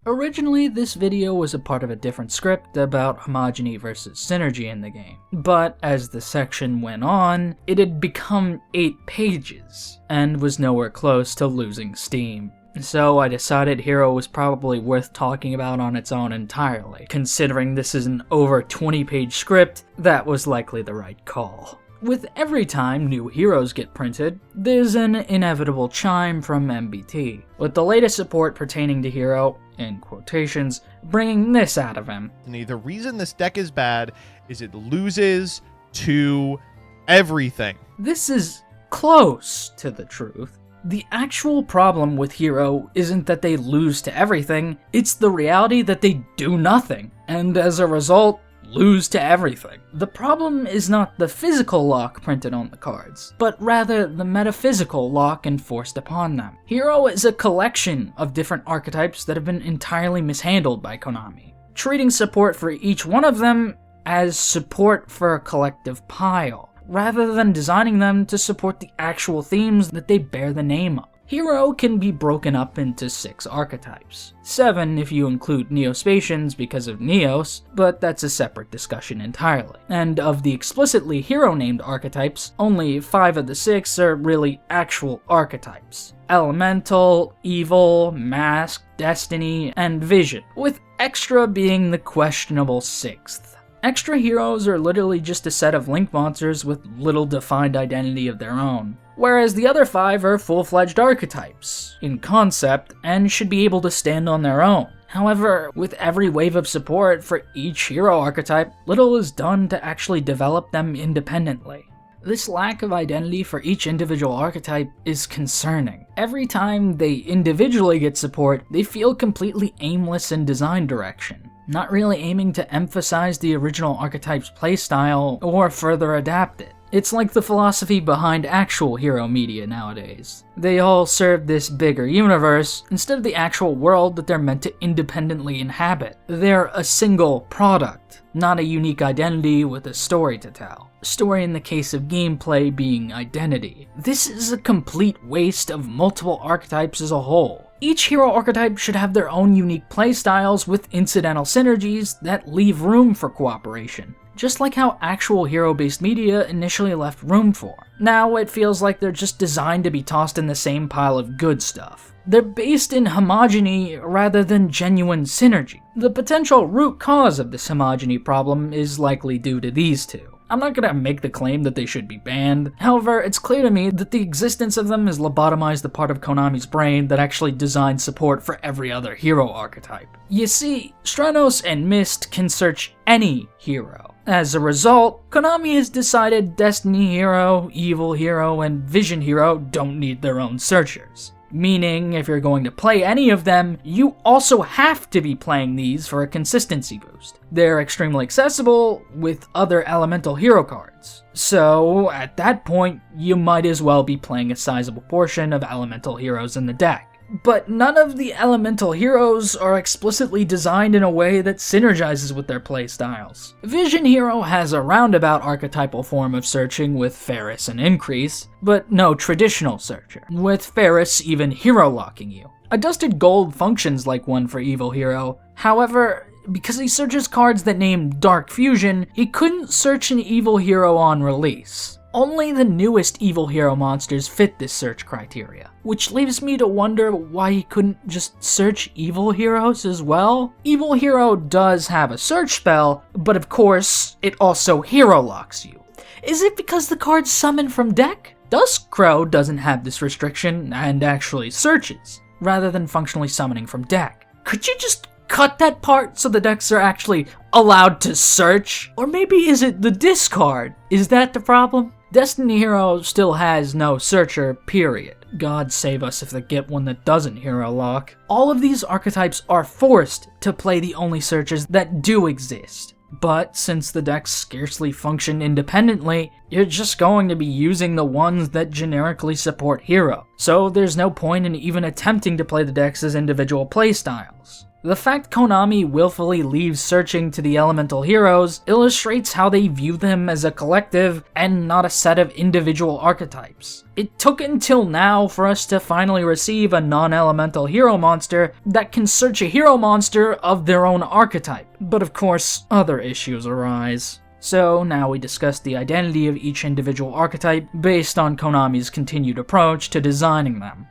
Originally, this video was a part of a different script about homogeny versus synergy in the game, but as the section went on, it had become 8 pages, and was nowhere close to losing steam. So I decided Hero was probably worth talking about on its own entirely. Considering this is an over 20-page script, that was likely the right call. With every time new heroes get printed, there's an inevitable chime from MBT, with the latest support pertaining to Hero, in quotations, bringing this out of him. The reason this deck is bad is it loses to everything. This is close to the truth. The actual problem with Hero isn't that they lose to everything, it's the reality that they do nothing, and as a result, lose to everything. The problem is not the physical lock printed on the cards, but rather the metaphysical lock enforced upon them. Hero is a collection of different archetypes that have been entirely mishandled by Konami, treating support for each one of them as support for a collective pile, rather than designing them to support the actual themes that they bear the name of. Hero can be broken up into 6 archetypes. 7 if you include Neospatians because of Neos, but that's a separate discussion entirely. And of the explicitly hero-named archetypes, only 5 of the 6 are really actual archetypes. Elemental, Evil, Mask, Destiny, and Vision, with Extra being the questionable 6th. Extra heroes are literally just a set of link monsters with little defined identity of their own, whereas the other 5 are full-fledged archetypes, in concept, and should be able to stand on their own. However, with every wave of support for each hero archetype, little is done to actually develop them independently. This lack of identity for each individual archetype is concerning. Every time they individually get support, they feel completely aimless in design direction, not really aiming to emphasize the original archetype's playstyle or further adapt it. It's like the philosophy behind actual hero media nowadays. They all serve this bigger universe instead of the actual world that they're meant to independently inhabit. They're a single product, not a unique identity with a story to tell. Story in the case of gameplay being identity. This is a complete waste of multiple archetypes as a whole. Each hero archetype should have their own unique playstyles with incidental synergies that leave room for cooperation, just like how actual hero-based media initially left room for. Now it feels like they're just designed to be tossed in the same pile of good stuff. They're based in homogeny rather than genuine synergy. The potential root cause of this homogeny problem is likely due to these two. I'm not gonna make the claim that they should be banned. However, it's clear to me that the existence of them has lobotomized the part of Konami's brain that actually designed support for every other hero archetype. You see, Stranos and Mist can search any hero. As a result, Konami has decided Destiny Hero, Evil Hero, and Vision Hero don't need their own searchers. Meaning, if you're going to play any of them, you also have to be playing these for a consistency boost. They're extremely accessible with other elemental hero cards. So, at that point, you might as well be playing a sizable portion of elemental heroes in the deck. But none of the elemental heroes are explicitly designed in a way that synergizes with their playstyles. Vision Hero has a roundabout archetypal form of searching with Ferris and Increase, but no traditional searcher, with Ferris even hero-locking you. A Dusted Gold functions like one for Evil Hero, however, because he searches cards that name Dark Fusion, he couldn't search an Evil Hero on release. Only the newest Evil Hero monsters fit this search criteria, which leaves me to wonder why he couldn't just search Evil Heroes as well. Evil Hero does have a search spell, but of course, it also hero locks you. Is it because the cards summon from deck? Duskcrow doesn't have this restriction and actually searches, rather than functionally summoning from deck. Could you just cut that part so the decks are actually allowed to search? Or maybe is it the discard? Is that the problem? Destiny Hero still has no searcher, period. God save us if they get one that doesn't hero lock. All of these archetypes are forced to play the only searchers that do exist. But since the decks scarcely function independently, you're just going to be using the ones that generically support hero. So there's no point in even attempting to play the decks as individual playstyles. The fact Konami willfully leaves searching to the elemental heroes illustrates how they view them as a collective and not a set of individual archetypes. It took until now for us to finally receive a non-elemental hero monster that can search a hero monster of their own archetype, but of course, other issues arise. So now we discuss the identity of each individual archetype based on Konami's continued approach to designing them.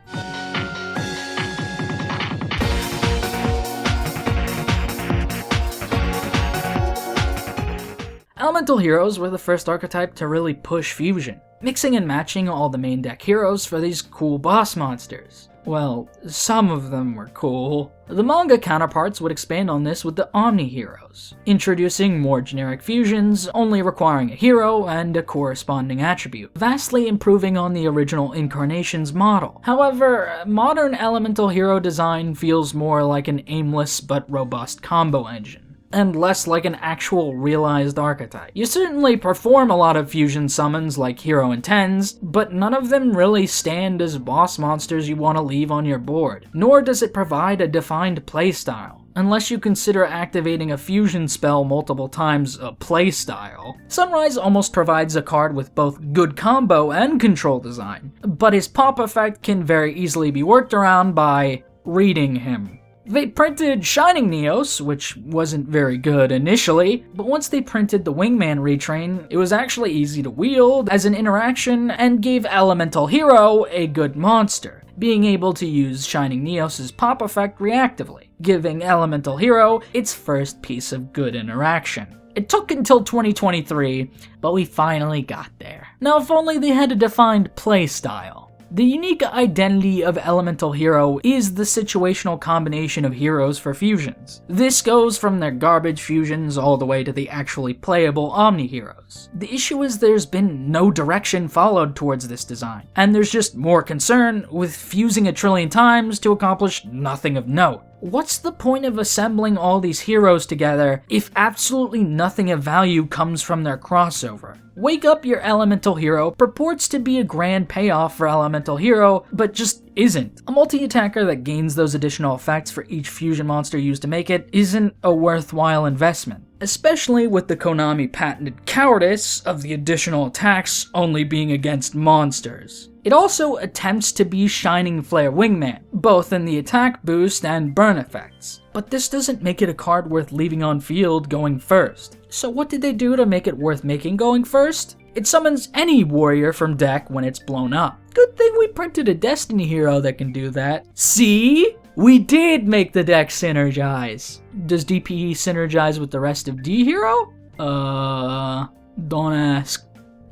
Elemental heroes were the first archetype to really push fusion, mixing and matching all the main deck heroes for these cool boss monsters. Well, some of them were cool. The manga counterparts would expand on this with the Omni heroes, introducing more generic fusions, only requiring a hero and a corresponding attribute, vastly improving on the original Incarnations model. However, modern elemental hero design feels more like an aimless but robust combo engine, and less like an actual realized archetype. You certainly perform a lot of fusion summons like Hero and Tens, but none of them really stand as boss monsters you want to leave on your board, nor does it provide a defined playstyle. Unless you consider activating a fusion spell multiple times a playstyle. Sunrise almost provides a card with both good combo and control design, but his pop effect can very easily be worked around by reading him. They printed Shining Neos, which wasn't very good initially, but once they printed the Wingman retrain, it was actually easy to wield as an interaction and gave Elemental Hero a good monster, being able to use Shining Neos' pop effect reactively, giving Elemental Hero its first piece of good interaction. It took until 2023, but we finally got there. Now if only they had a defined playstyle. The unique identity of Elemental Hero is the situational combination of heroes for fusions. This goes from their garbage fusions all the way to the actually playable Omni heroes. The issue is there's been no direction followed towards this design, and there's just more concern with fusing a trillion times to accomplish nothing of note. What's the point of assembling all these heroes together if absolutely nothing of value comes from their crossover? Wake Up Your Elemental Hero purports to be a grand payoff for Elemental Hero, but just isn't. A multi-attacker that gains those additional effects for each fusion monster used to make it isn't a worthwhile investment, especially with the Konami patented cowardice of the additional attacks only being against monsters. It also attempts to be Shining Flare Wingman, both in the attack boost and burn effects, but this doesn't make it a card worth leaving on field going first. So what did they do to make it worth making going first? It summons any warrior from deck when it's blown up. Good thing we printed a Destiny hero that can do that. See? We did make the deck synergize. Does DPE synergize with the rest of D hero? Don't ask.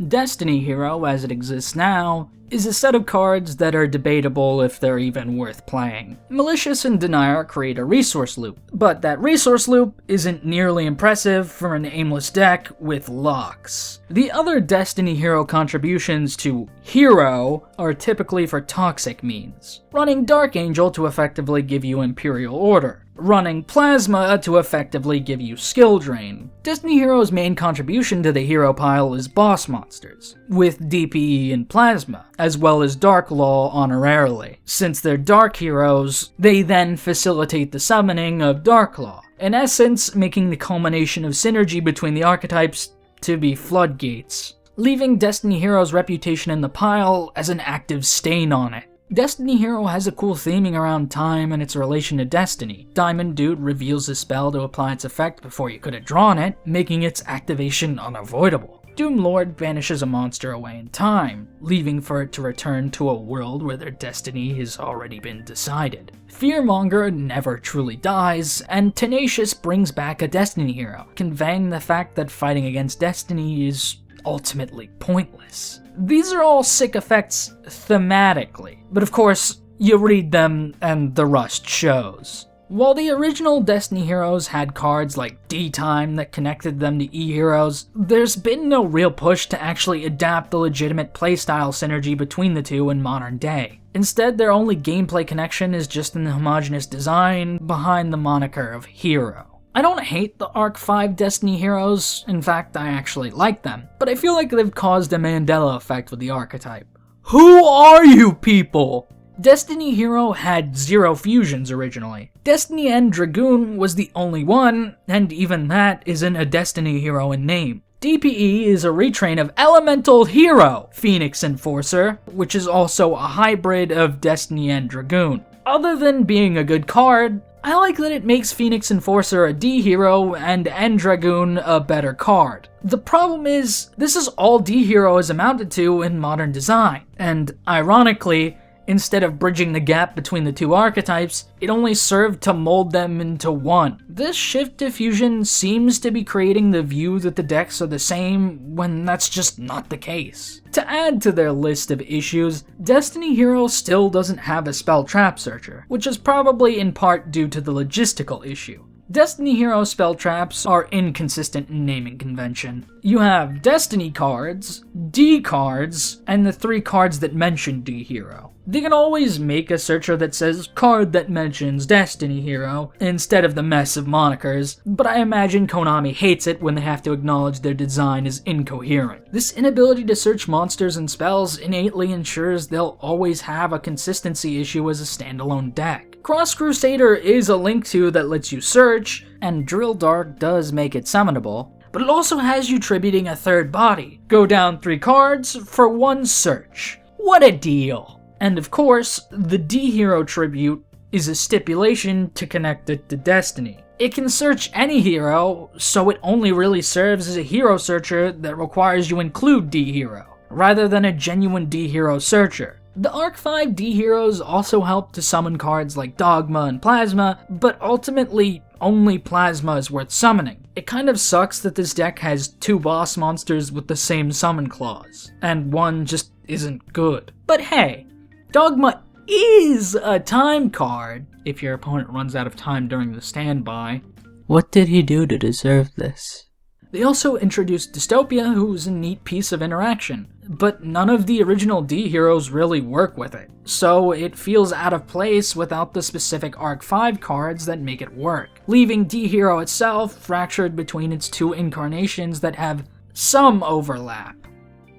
Destiny Hero, as it exists now, is a set of cards that are debatable if they're even worth playing. Malicious and Denier create a resource loop, but that resource loop isn't nearly impressive for an aimless deck with locks. The other Destiny Hero contributions to Hero are typically for toxic means. Running Dark Angel to effectively give you Imperial Order. Running Plasma to effectively give you Skill Drain. Destiny Hero's main contribution to the hero pile is boss monsters, with DPE and Plasma, as well as Dark Law honorarily. Since they're Dark Heroes, they then facilitate the summoning of Dark Law, in essence making the culmination of synergy between the archetypes to be floodgates, leaving Destiny Hero's reputation in the pile as an active stain on it. Destiny Hero has a cool theming around time and its relation to Destiny. Diamond Dude reveals his spell to apply its effect before you could have drawn it, making its activation unavoidable. Doom Lord banishes a monster away in time, leaving for it to return to a world where their destiny has already been decided. Fearmonger never truly dies, and Tenacious brings back a Destiny Hero, conveying the fact that fighting against Destiny is ultimately pointless. These are all sick effects thematically, but of course, you read them and the rust shows. While the original Destiny Heroes had cards like D-Time that connected them to E-Heroes, there's been no real push to actually adapt the legitimate playstyle synergy between the two in modern day. Instead, their only gameplay connection is just in the homogeneous design behind the moniker of Hero. I don't hate the Arc 5 Destiny Heroes, in fact I actually like them, but I feel like they've caused a Mandela effect with the archetype. Who are you people? Destiny Hero had 0 fusions originally. Destiny End Dragoon was the only one, and even that isn't a Destiny hero in name. DPE is a retrain of Elemental Hero, Phoenix Enforcer, which is also a hybrid of Destiny End Dragoon. Other than being a good card, I like that it makes Phoenix Enforcer a D hero and End Dragoon a better card. The problem is, this is all D hero has amounted to in modern design, and ironically, instead of bridging the gap between the two archetypes, it only served to mold them into one. This shift to fusion seems to be creating the view that the decks are the same, when that's just not the case. To add to their list of issues, Destiny Hero still doesn't have a spell trap searcher, which is probably in part due to the logistical issue. Destiny Hero spell traps are inconsistent in naming convention. You have Destiny cards, D cards, and the 3 cards that mention D Hero. They can always make a searcher that says card that mentions Destiny Hero instead of the mess of monikers, but I imagine Konami hates it when they have to acknowledge their design is incoherent. This inability to search monsters and spells innately ensures they'll always have a consistency issue as a standalone deck. Cross Crusader is a link to that lets you search, and Drill Dark does make it summonable, but it also has you tributing a third body. Go down 3 cards for 1 search. What a deal! And of course, the D hero tribute is a stipulation to connect it to Destiny. It can search any hero, so it only really serves as a hero searcher that requires you include D hero, rather than a genuine D hero searcher. The Arc 5 D heroes also help to summon cards like Dogma and Plasma, but ultimately only Plasma is worth summoning. It kind of sucks that this deck has 2 boss monsters with the same summon clause, and one just isn't good. But hey, Dogma is a time card if your opponent runs out of time during the standby. What did he do to deserve this? They also introduced Dystopia, who's a neat piece of interaction, but none of the original D heroes really work with it, so it feels out of place without the specific Arc 5 cards that make it work, leaving D hero itself fractured between its 2 incarnations that have some overlap.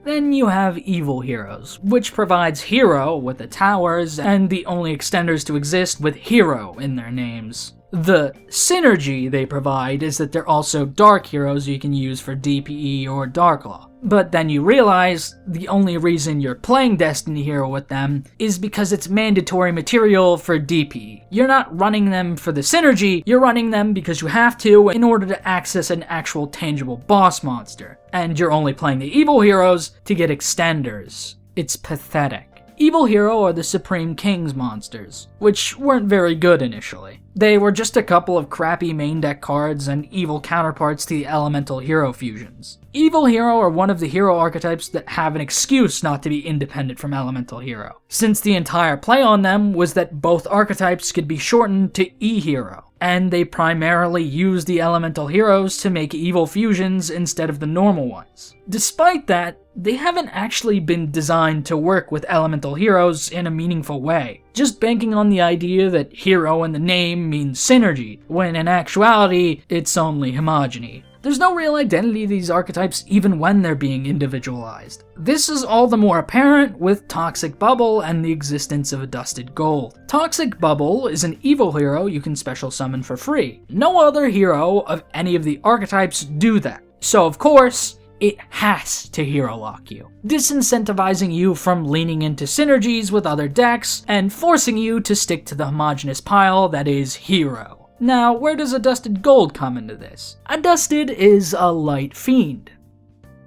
Then you have Evil Heroes, which provides Hero with the towers and the only extenders to exist with Hero in their names. The synergy they provide is that they're also Dark Heroes you can use for DPE or Darklaw. But then you realize the only reason you're playing Destiny Hero with them is because it's mandatory material for DPE. You're not running them for the synergy, you're running them because you have to in order to access an actual tangible boss monster. And you're only playing the Evil Heroes to get extenders. It's pathetic. Evil Hero are the Supreme Kings monsters, which weren't very good initially. They were just a couple of crappy main deck cards and evil counterparts to the Elemental Hero fusions. Evil Hero are one of the hero archetypes that have an excuse not to be independent from Elemental Hero, since the entire play on them was that both archetypes could be shortened to E-Hero, and they primarily use the Elemental Heroes to make evil fusions instead of the normal ones. Despite that, they haven't actually been designed to work with Elemental Heroes in a meaningful way, just banking on the idea that hero in the name means synergy, when in actuality, it's only homogeny. There's no real identity to these archetypes even when they're being individualized. This is all the more apparent with Toxic Bubble and the existence of a Dusted Gold. Toxic Bubble is an evil hero you can special summon for free. No other hero of any of the archetypes do that. So of course, it has to hero lock you, disincentivizing you from leaning into synergies with other decks and forcing you to stick to the homogeneous pile that is hero. Now, where does a Dusted Gold come into this? A Dusted is a light fiend.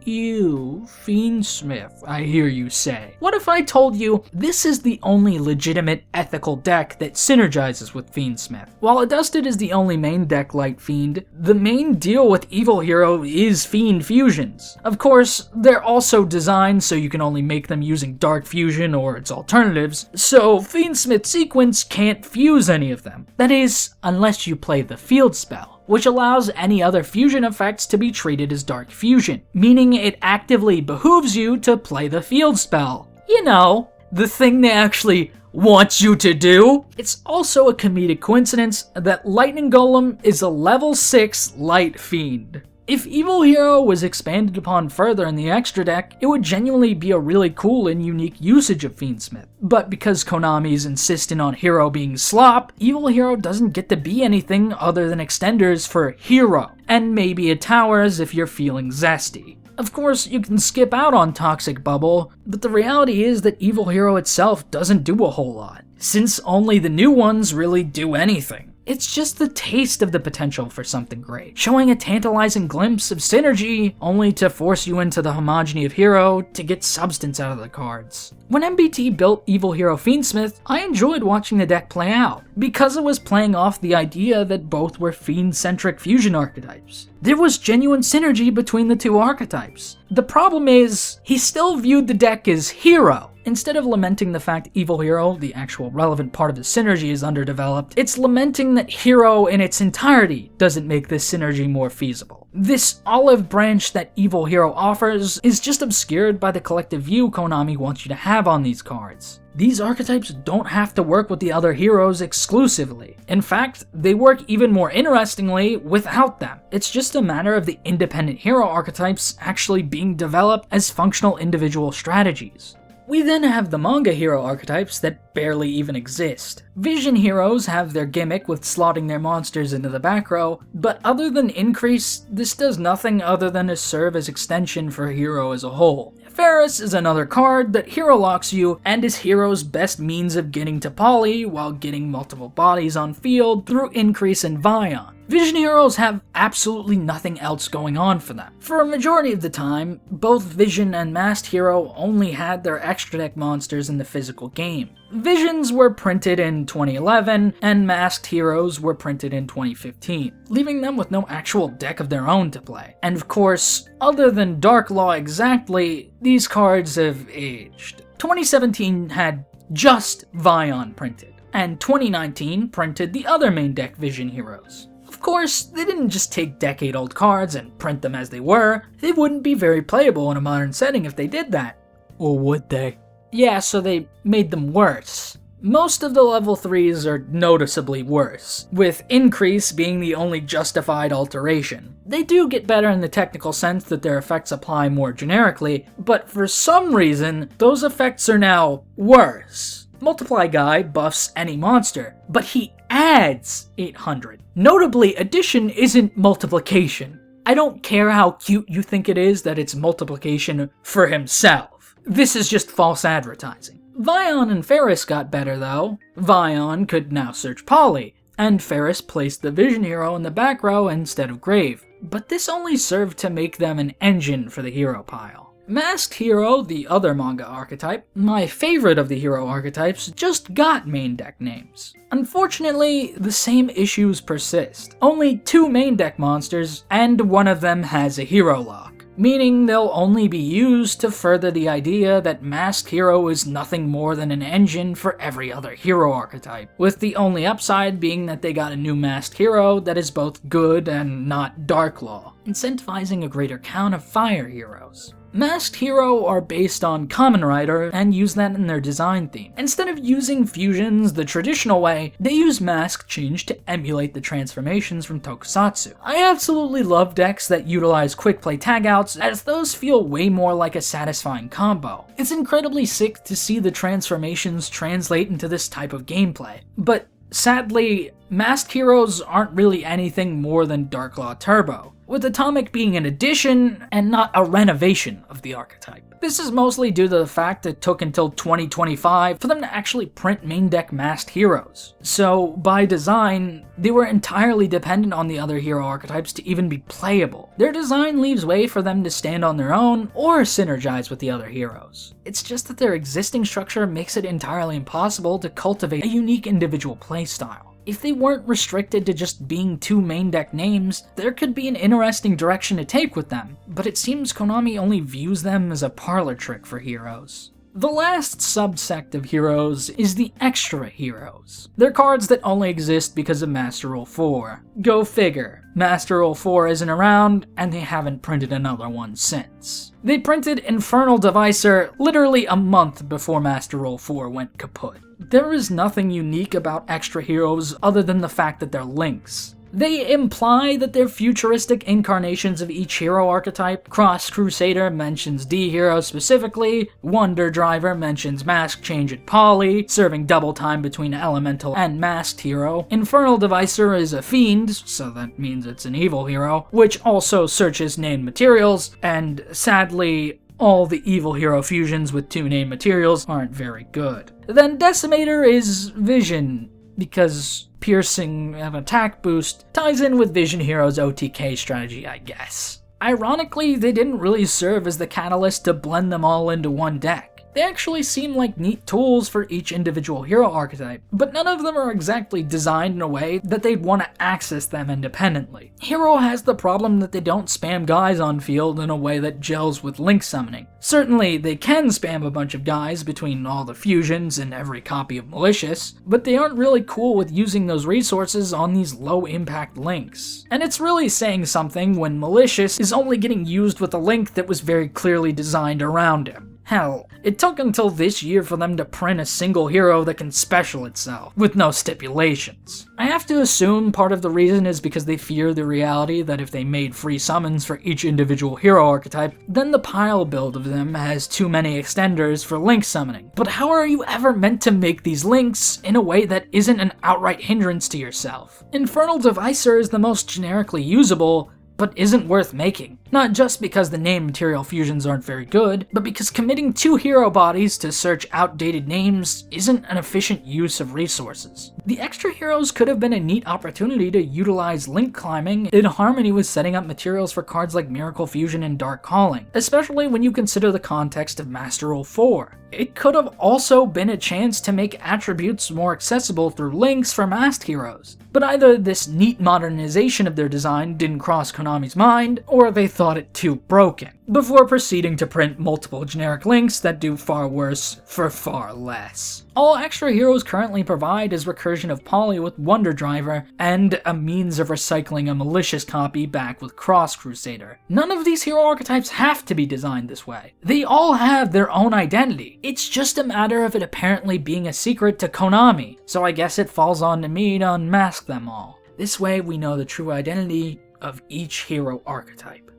Ew, Fiendsmith, I hear you say. What if I told you this is the only legitimate ethical deck that synergizes with Fiendsmith? While a Dusted is the only main deck light fiend, the main deal with Evil Hero is fiend fusions. Of course, they're also designed so you can only make them using Dark Fusion or its alternatives, so Fiendsmith Sequence can't fuse any of them. That is, unless you play the field spell, which allows any other fusion effects to be treated as Dark Fusion, meaning it actively behooves you to play the field spell. You know, the thing they actually want you to do. It's also a comedic coincidence that Lightning Golem is a level 6 light fiend. If Evil Hero was expanded upon further in the extra deck, it would genuinely be a really cool and unique usage of Fiendsmith. But because Konami's insistent on Hero being slop, Evil Hero doesn't get to be anything other than extenders for Hero, and maybe a Towers if you're feeling zesty. Of course, you can skip out on Toxic Bubble, but the reality is that Evil Hero itself doesn't do a whole lot, since only the new ones really do anything. It's just the taste of the potential for something great, showing a tantalizing glimpse of synergy, only to force you into the homogeny of Hero to get substance out of the cards. When MBT built Evil Hero Fiendsmith, I enjoyed watching the deck play out, because it was playing off the idea that both were Fiend-centric fusion archetypes. There was genuine synergy between the two archetypes. The problem is, he still viewed the deck as Hero. Instead of lamenting the fact Evil Hero, the actual relevant part of the synergy, is underdeveloped, it's lamenting that Hero in its entirety doesn't make this synergy more feasible. This olive branch that Evil Hero offers is just obscured by the collective view Konami wants you to have on these cards. These archetypes don't have to work with the other heroes exclusively. In fact, they work even more interestingly without them. It's just a matter of the independent hero archetypes actually being developed as functional individual strategies. We then have the manga hero archetypes that barely even exist. Vision heroes have their gimmick with slotting their monsters into the back row, but other than increase, this does nothing other than to serve as extension for hero as a whole. Ferris is another card that hero locks you and is hero's best means of getting to poly while getting multiple bodies on field through increase in Vion. Vision heroes have absolutely nothing else going on for them. For a majority of the time, both Vision and Masked Hero only had their extra deck monsters in the physical game. Visions were printed in 2011, and Masked Heroes were printed in 2015, leaving them with no actual deck of their own to play. And of course, other than Dark Law exactly, these cards have aged. 2017 had just Vion printed, and 2019 printed the other main deck Vision Heroes. Of course, they didn't just take decade-old cards and print them as they were. They wouldn't be very playable in a modern setting if they did that. Or would they? Yeah, so they made them worse. Most of the level 3s are noticeably worse, with Increase being the only justified alteration. They do get better in the technical sense that their effects apply more generically, but for some reason, those effects are now worse. Multiply Guy buffs any monster, but he adds 800. Notably, addition isn't multiplication. I don't care how cute you think it is that it's multiplication for himself. This is just false advertising. Vion and Ferris got better though. Vion could now search Poly, and Ferris placed the Vision Hero in the back row instead of Grave. But this only served to make them an engine for the hero pile. Masked Hero, the other manga archetype, my favorite of the hero archetypes, just got main deck names. Unfortunately, the same issues persist. Only 2 main deck monsters, and one of them has a hero lock, meaning they'll only be used to further the idea that Masked Hero is nothing more than an engine for every other hero archetype, with the only upside being that they got a new Masked Hero that is both good and not Dark Law, incentivizing a greater count of fire heroes. Masked Hero are based on Kamen Rider and use that in their design theme. Instead of using fusions the traditional way, they use Mask Change to emulate the transformations from Tokusatsu. I absolutely love decks that utilize quick play tagouts, as those feel way more like a satisfying combo. It's incredibly sick to see the transformations translate into this type of gameplay, but sadly, Masked Heroes aren't really anything more than Dark Law Turbo, with Atomic being an addition and not a renovation of the archetype. This is mostly due to the fact it took until 2025 for them to actually print main deck Masked Heroes. So, by design, they were entirely dependent on the other hero archetypes to even be playable. Their design leaves way for them to stand on their own or synergize with the other heroes. It's just that their existing structure makes it entirely impossible to cultivate a unique individual playstyle. If they weren't restricted to just being 2 main deck names, there could be an interesting direction to take with them, but it seems Konami only views them as a parlor trick for heroes. The last subsect of heroes is the extra heroes. They're cards that only exist because of Master Rule 4. Go figure, Master Rule 4 isn't around, and they haven't printed another one since. They printed Infernal Devicer literally a month before Master Rule 4 went kaput. There is nothing unique about extra heroes other than the fact that they're links. They imply that they're futuristic incarnations of each hero archetype. Cross Crusader mentions D-Hero specifically, Wonder Driver mentions Mask Change at Poly, serving double time between Elemental and Masked Hero. Infernal Devicer is a fiend, so that means it's an evil hero, which also searches named materials, and sadly, all the evil hero fusions with 2 named materials aren't very good. Then Decimator is Vision, because piercing and attack boost ties in with Vision Hero's OTK strategy, I guess. Ironically, they didn't really serve as the catalyst to blend them all into one deck. They actually seem like neat tools for each individual hero archetype, but none of them are exactly designed in a way that they'd want to access them independently. Hero has the problem that they don't spam guys on field in a way that gels with link summoning. Certainly, they can spam a bunch of guys between all the fusions and every copy of Malicious, but they aren't really cool with using those resources on these low-impact links. And it's really saying something when Malicious is only getting used with a link that was very clearly designed around him. Hell, it took until this year for them to print a single hero that can special itself, with no stipulations. I have to assume part of the reason is because they fear the reality that if they made free summons for each individual hero archetype, then the pile build of them has too many extenders for link summoning. But how are you ever meant to make these links in a way that isn't an outright hindrance to yourself? Infernal Devicer is the most generically usable, but isn't worth making. Not just because the name material fusions aren't very good, but because committing 2 hero bodies to search outdated names isn't an efficient use of resources. The extra heroes could have been a neat opportunity to utilize link climbing in harmony with setting up materials for cards like Miracle Fusion and Dark Calling, especially when you consider the context of Master Rule 4. It could have also been a chance to make attributes more accessible through links for masked heroes, but either this neat modernization of their design didn't cross Konami's mind, or they thought it too broken, before proceeding to print multiple generic links that do far worse for far less. All extra heroes currently provide is recursion of Poly with Wonder Driver, and a means of recycling a Malicious copy back with Cross Crusader. None of these hero archetypes have to be designed this way. They all have their own identity. It's just a matter of it apparently being a secret to Konami, so I guess it falls on to me to unmask them all. This way we know the true identity of each hero archetype.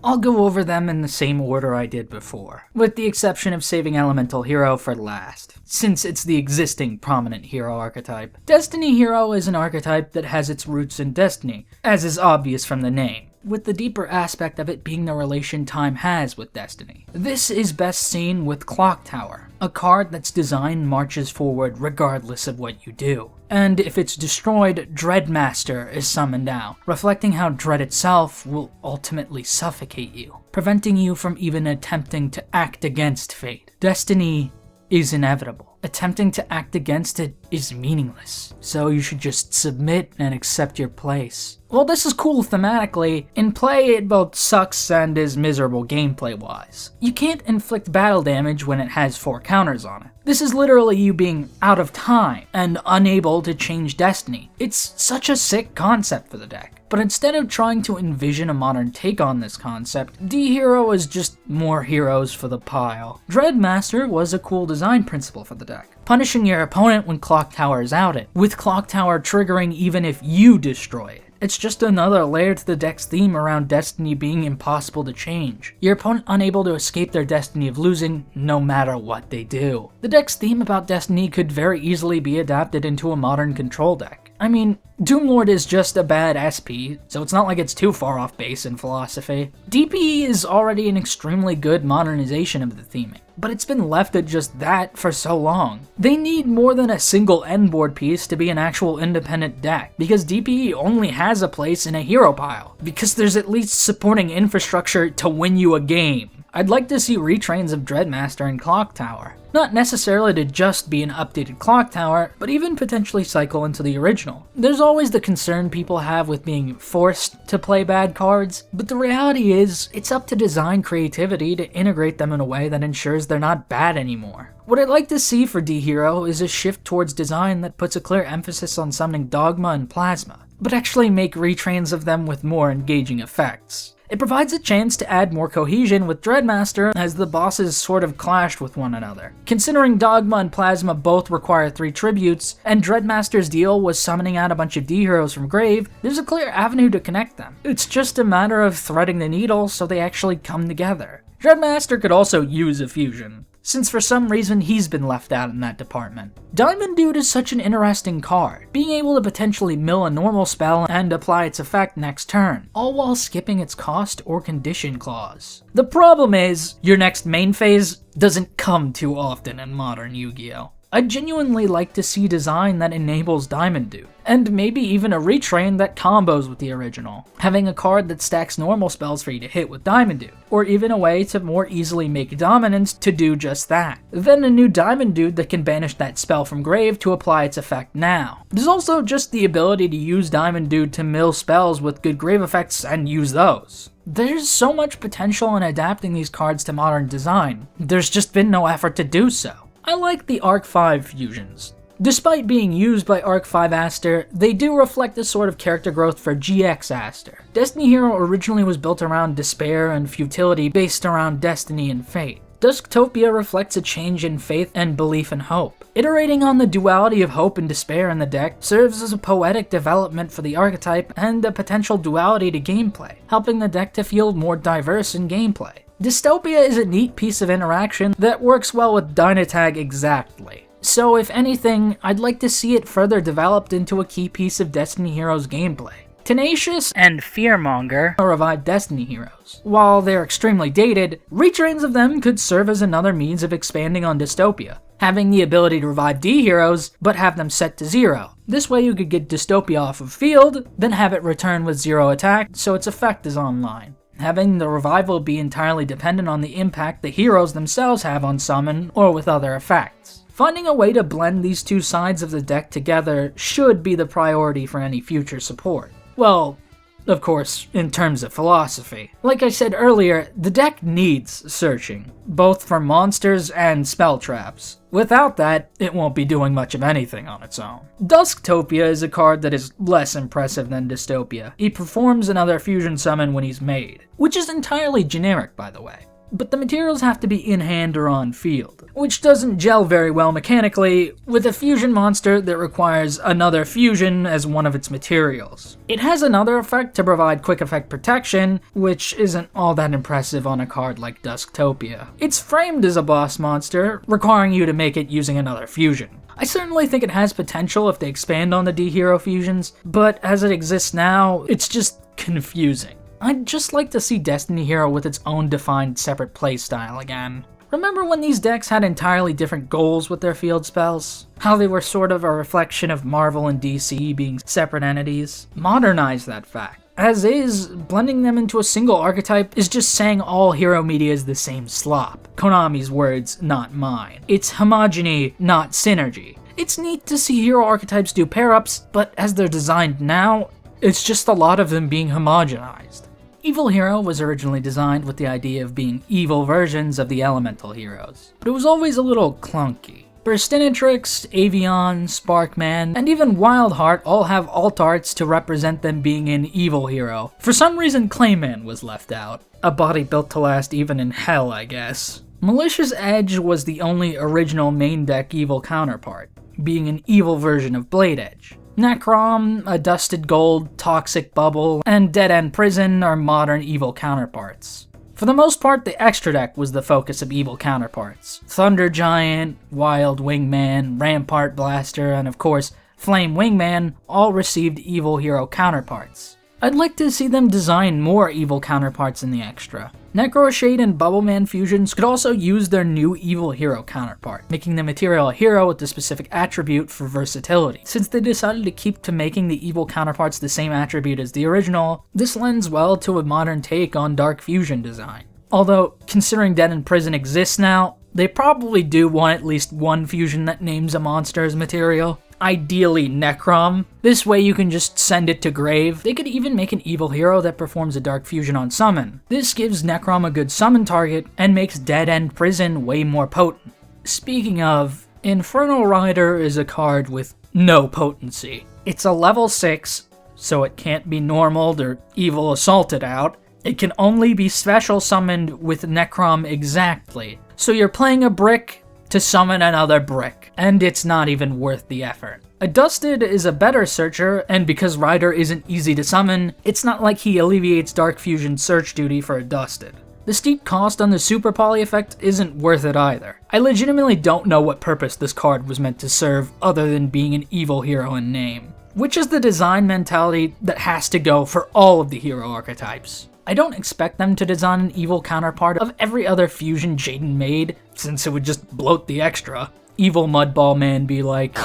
I'll go over them in the same order I did before, with the exception of saving Elemental Hero for last, since it's the existing prominent hero archetype. Destiny Hero is an archetype that has its roots in Destiny, as is obvious from the name, with the deeper aspect of it being the relation time has with Destiny. This is best seen with Clock Tower, a card that's design marches forward regardless of what you do. And if it's destroyed, Dreadmaster is summoned out, reflecting how Dread itself will ultimately suffocate you, preventing you from even attempting to act against fate. Destiny is inevitable. Attempting to act against it is meaningless, so you should just submit and accept your place. While this is cool thematically, in play it both sucks and is miserable gameplay-wise. You can't inflict battle damage when it has 4 counters on it. This is literally you being out of time and unable to change destiny. It's such a sick concept for the deck. But instead of trying to envision a modern take on this concept, D-Hero is just more heroes for the pile. Dreadmaster was a cool design principle for the deck, punishing your opponent when Clock Tower is outed, with Clock Tower triggering even if you destroy it. It's just another layer to the deck's theme around destiny being impossible to change. Your opponent unable to escape their destiny of losing, no matter what they do. The deck's theme about destiny could very easily be adapted into a modern control deck. I mean, Doomlord is just a bad SP, so it's not like it's too far off base in philosophy. DPE is already an extremely good modernization of the theming, but it's been left at just that for so long. They need more than a single endboard piece to be an actual independent deck, because DPE only has a place in a hero pile, because there's at least supporting infrastructure to win you a game. I'd like to see retrains of Dreadmaster and Clock Tower. Not necessarily to just be an updated Clock Tower, but even potentially cycle into the original. There's always the concern people have with being forced to play bad cards, but the reality is, it's up to design creativity to integrate them in a way that ensures they're not bad anymore. What I'd like to see for D-Hero is a shift towards design that puts a clear emphasis on summoning Dogma and Plasma, but actually make retrains of them with more engaging effects. It provides a chance to add more cohesion with Dreadmaster as the bosses sort of clashed with one another. Considering Dogma and Plasma both require 3 tributes, and Dreadmaster's deal was summoning out a bunch of D-Heroes from Grave, there's a clear avenue to connect them. It's just a matter of threading the needle so they actually come together. Dreadmaster could also use a fusion, since for some reason he's been left out in that department. Diamond Dude is such an interesting card, being able to potentially mill a normal spell and apply its effect next turn, all while skipping its cost or condition clause. The problem is, your next main phase doesn't come too often in modern Yu-Gi-Oh! I'd genuinely like to see design that enables Diamond Dude, and maybe even a retrain that combos with the original, having a card that stacks normal spells for you to hit with Diamond Dude, or even a way to more easily make Dominance to do just that. Then a new Diamond Dude that can banish that spell from Grave to apply its effect now. There's also just the ability to use Diamond Dude to mill spells with good Grave effects and use those. There's so much potential in adapting these cards to modern design, there's just been no effort to do so. I like the Arc 5 fusions. Despite being used by Arc 5 Aster, they do reflect a sort of character growth for GX Aster. Destiny Hero originally was built around despair and futility based around destiny and fate. Dusktopia reflects a change in faith and belief and hope. Iterating on the duality of hope and despair in the deck serves as a poetic development for the archetype and a potential duality to gameplay, helping the deck to feel more diverse in gameplay. Dystopia is a neat piece of interaction that works well with Dynatag exactly. So if anything, I'd like to see it further developed into a key piece of Destiny Heroes gameplay. Tenacious and Fearmonger are revived Destiny Heroes. While they're extremely dated, retrains of them could serve as another means of expanding on Dystopia, having the ability to revive D-Heroes, but have them set to 0. This way you could get Dystopia off of field, then have it return with 0 attack, so its effect is online. Having the revival be entirely dependent on the impact the heroes themselves have on summon or with other effects. Finding a way to blend these two sides of the deck together should be the priority for any future support. Well, of course, in terms of philosophy. Like I said earlier, the deck needs searching, both for monsters and spell traps. Without that, it won't be doing much of anything on its own. Dusktopia is a card that is less impressive than Dystopia. He performs another fusion summon when he's made, which is entirely generic by the way. But the materials have to be in hand or on field, which doesn't gel very well mechanically with a fusion monster that requires another fusion as one of its materials. It has another effect to provide quick effect protection, which isn't all that impressive on a card like Dusktopia. It's framed as a boss monster, requiring you to make it using another fusion. I certainly think it has potential if they expand on the D-Hero fusions, but as it exists now, it's just confusing. I'd just like to see Destiny Hero with its own defined separate playstyle again. Remember when these decks had entirely different goals with their field spells? How they were sort of a reflection of Marvel and DC being separate entities? Modernize that fact. As is, blending them into a single archetype is just saying all hero media is the same slop. Konami's words, not mine. It's homogeny, not synergy. It's neat to see hero archetypes do pair-ups, but as they're designed now, it's just a lot of them being homogenized. Evil Hero was originally designed with the idea of being evil versions of the elemental heroes, but it was always a little clunky. Burstinatrix, Avion, Sparkman, and even Wildheart all have alt arts to represent them being an evil hero. For some reason, Clayman was left out. A body built to last even in hell, I guess. Malicious Edge was the only original main deck evil counterpart, being an evil version of Blade Edge. Necrom, a Dusted Gold, Toxic Bubble, and Dead End Prison are modern evil counterparts. For the most part, the extra deck was the focus of evil counterparts. Thunder Giant, Wild Wingman, Rampart Blaster, and of course, Flame Wingman all received evil hero counterparts. I'd like to see them design more evil counterparts in the extra. Necroshade and Bubbleman fusions could also use their new evil hero counterpart, making the material a hero with the specific attribute for versatility. Since they decided to keep to making the evil counterparts the same attribute as the original, this lends well to a modern take on dark fusion design. Although, considering Dead in Prison exists now, they probably do want at least one fusion that names a monster as material. Ideally Necrom. This way you can just send it to Grave. They could even make an evil hero that performs a dark fusion on summon. This gives Necrom a good summon target and makes Dead End Prison way more potent. Speaking of, Infernal Rider is a card with no potency. It's a level 6, so it can't be normaled or evil assaulted out. It can only be special summoned with Necrom exactly. So you're playing a brick to summon another brick, and it's not even worth the effort. A Dusted is a better searcher, and because Rider isn't easy to summon, it's not like he alleviates Dark Fusion search duty for a Dusted. The steep cost on the Super Poly effect isn't worth it either. I legitimately don't know what purpose this card was meant to serve other than being an evil hero in name, which is the design mentality that has to go for all of the hero archetypes. I don't expect them to design an evil counterpart of every other fusion Jaden made, since it would just bloat the extra. Evil Mudball Man be like...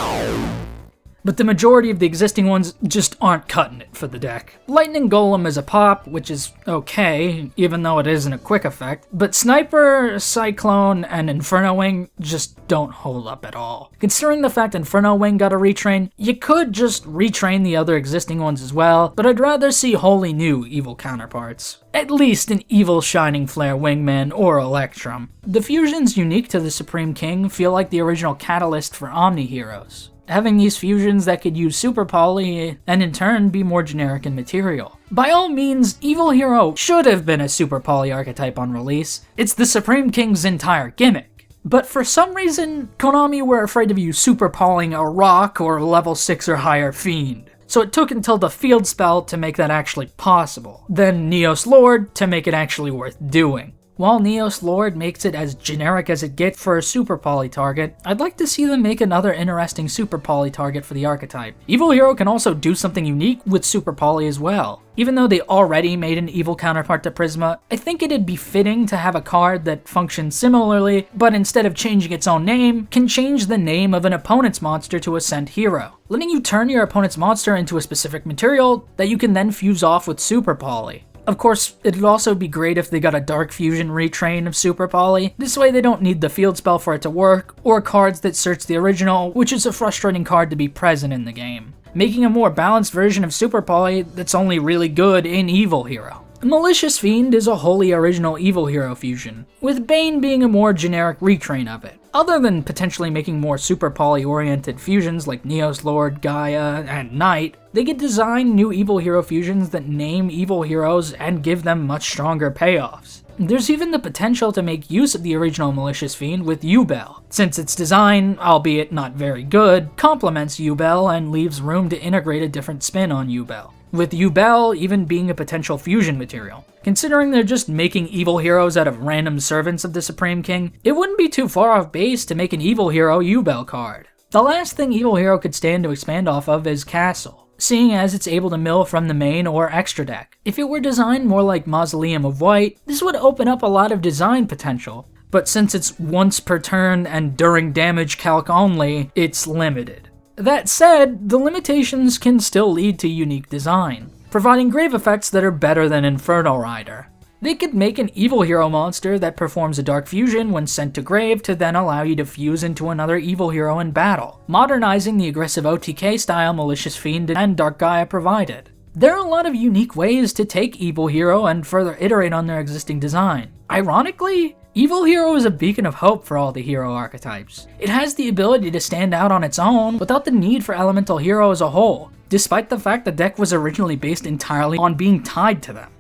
But the majority of the existing ones just aren't cutting it for the deck. Lightning Golem is a pop, which is okay, even though it isn't a quick effect, but Sniper, Cyclone, and Inferno Wing just don't hold up at all. Considering the fact Inferno Wing got a retrain, you could just retrain the other existing ones as well, but I'd rather see wholly new evil counterparts. At least an evil Shining Flare Wingman or Electrum. The fusions unique to the Supreme King feel like the original catalyst for Omni heroes. Having these fusions that could use Super Poly and in turn be more generic in material. By all means, Evil Hero should have been a Super Poly archetype on release. It's the Supreme King's entire gimmick. But for some reason, Konami were afraid of you Super Polying a Rock or level 6 or higher Fiend. So it took until the field spell to make that actually possible. Then Neos Lord to make it actually worth doing. While Neos Lord makes it as generic as it gets for a Super Poly target, I'd like to see them make another interesting Super Poly target for the archetype. Evil Hero can also do something unique with Super Poly as well. Even though they already made an evil counterpart to Prisma, I think it'd be fitting to have a card that functions similarly, but instead of changing its own name, can change the name of an opponent's monster to a sent hero, letting you turn your opponent's monster into a specific material that you can then fuse off with Super Poly. Of course, it'd also be great if they got a Dark Fusion retrain of Super Poly. This way they don't need the field spell for it to work, or cards that search the original, which is a frustrating card to be present in the game. Making a more balanced version of Super Poly that's only really good in Evil Hero. Malicious Fiend is a wholly original Evil Hero fusion, with Bane being a more generic retrain of it. Other than potentially making more Super Poly-oriented fusions like Neos Lord, Gaia, and Knight, they could design new Evil Hero fusions that name evil heroes and give them much stronger payoffs. There's even the potential to make use of the original Malicious Fiend with Yubel, since its design, albeit not very good, complements Yubel and leaves room to integrate a different spin on Yubel, with Yubel even being a potential fusion material. Considering they're just making evil heroes out of random servants of the Supreme King, it wouldn't be too far off base to make an Evil Hero Yubel card. The last thing Evil Hero could stand to expand off of is Castle, seeing as it's able to mill from the main or extra deck. If it were designed more like Mausoleum of White, this would open up a lot of design potential, but since it's once per turn and during damage calc only, it's limited. That said, the limitations can still lead to unique design, providing grave effects that are better than Inferno Rider. They could make an Evil Hero monster that performs a Dark Fusion when sent to grave to then allow you to fuse into another Evil Hero in battle, modernizing the aggressive OTK style Malicious Fiend and Dark Gaia provided. There are a lot of unique ways to take Evil Hero and further iterate on their existing design. Ironically, Evil Hero is a beacon of hope for all the hero archetypes. It has the ability to stand out on its own without the need for Elemental Hero as a whole, despite the fact the deck was originally based entirely on being tied to them.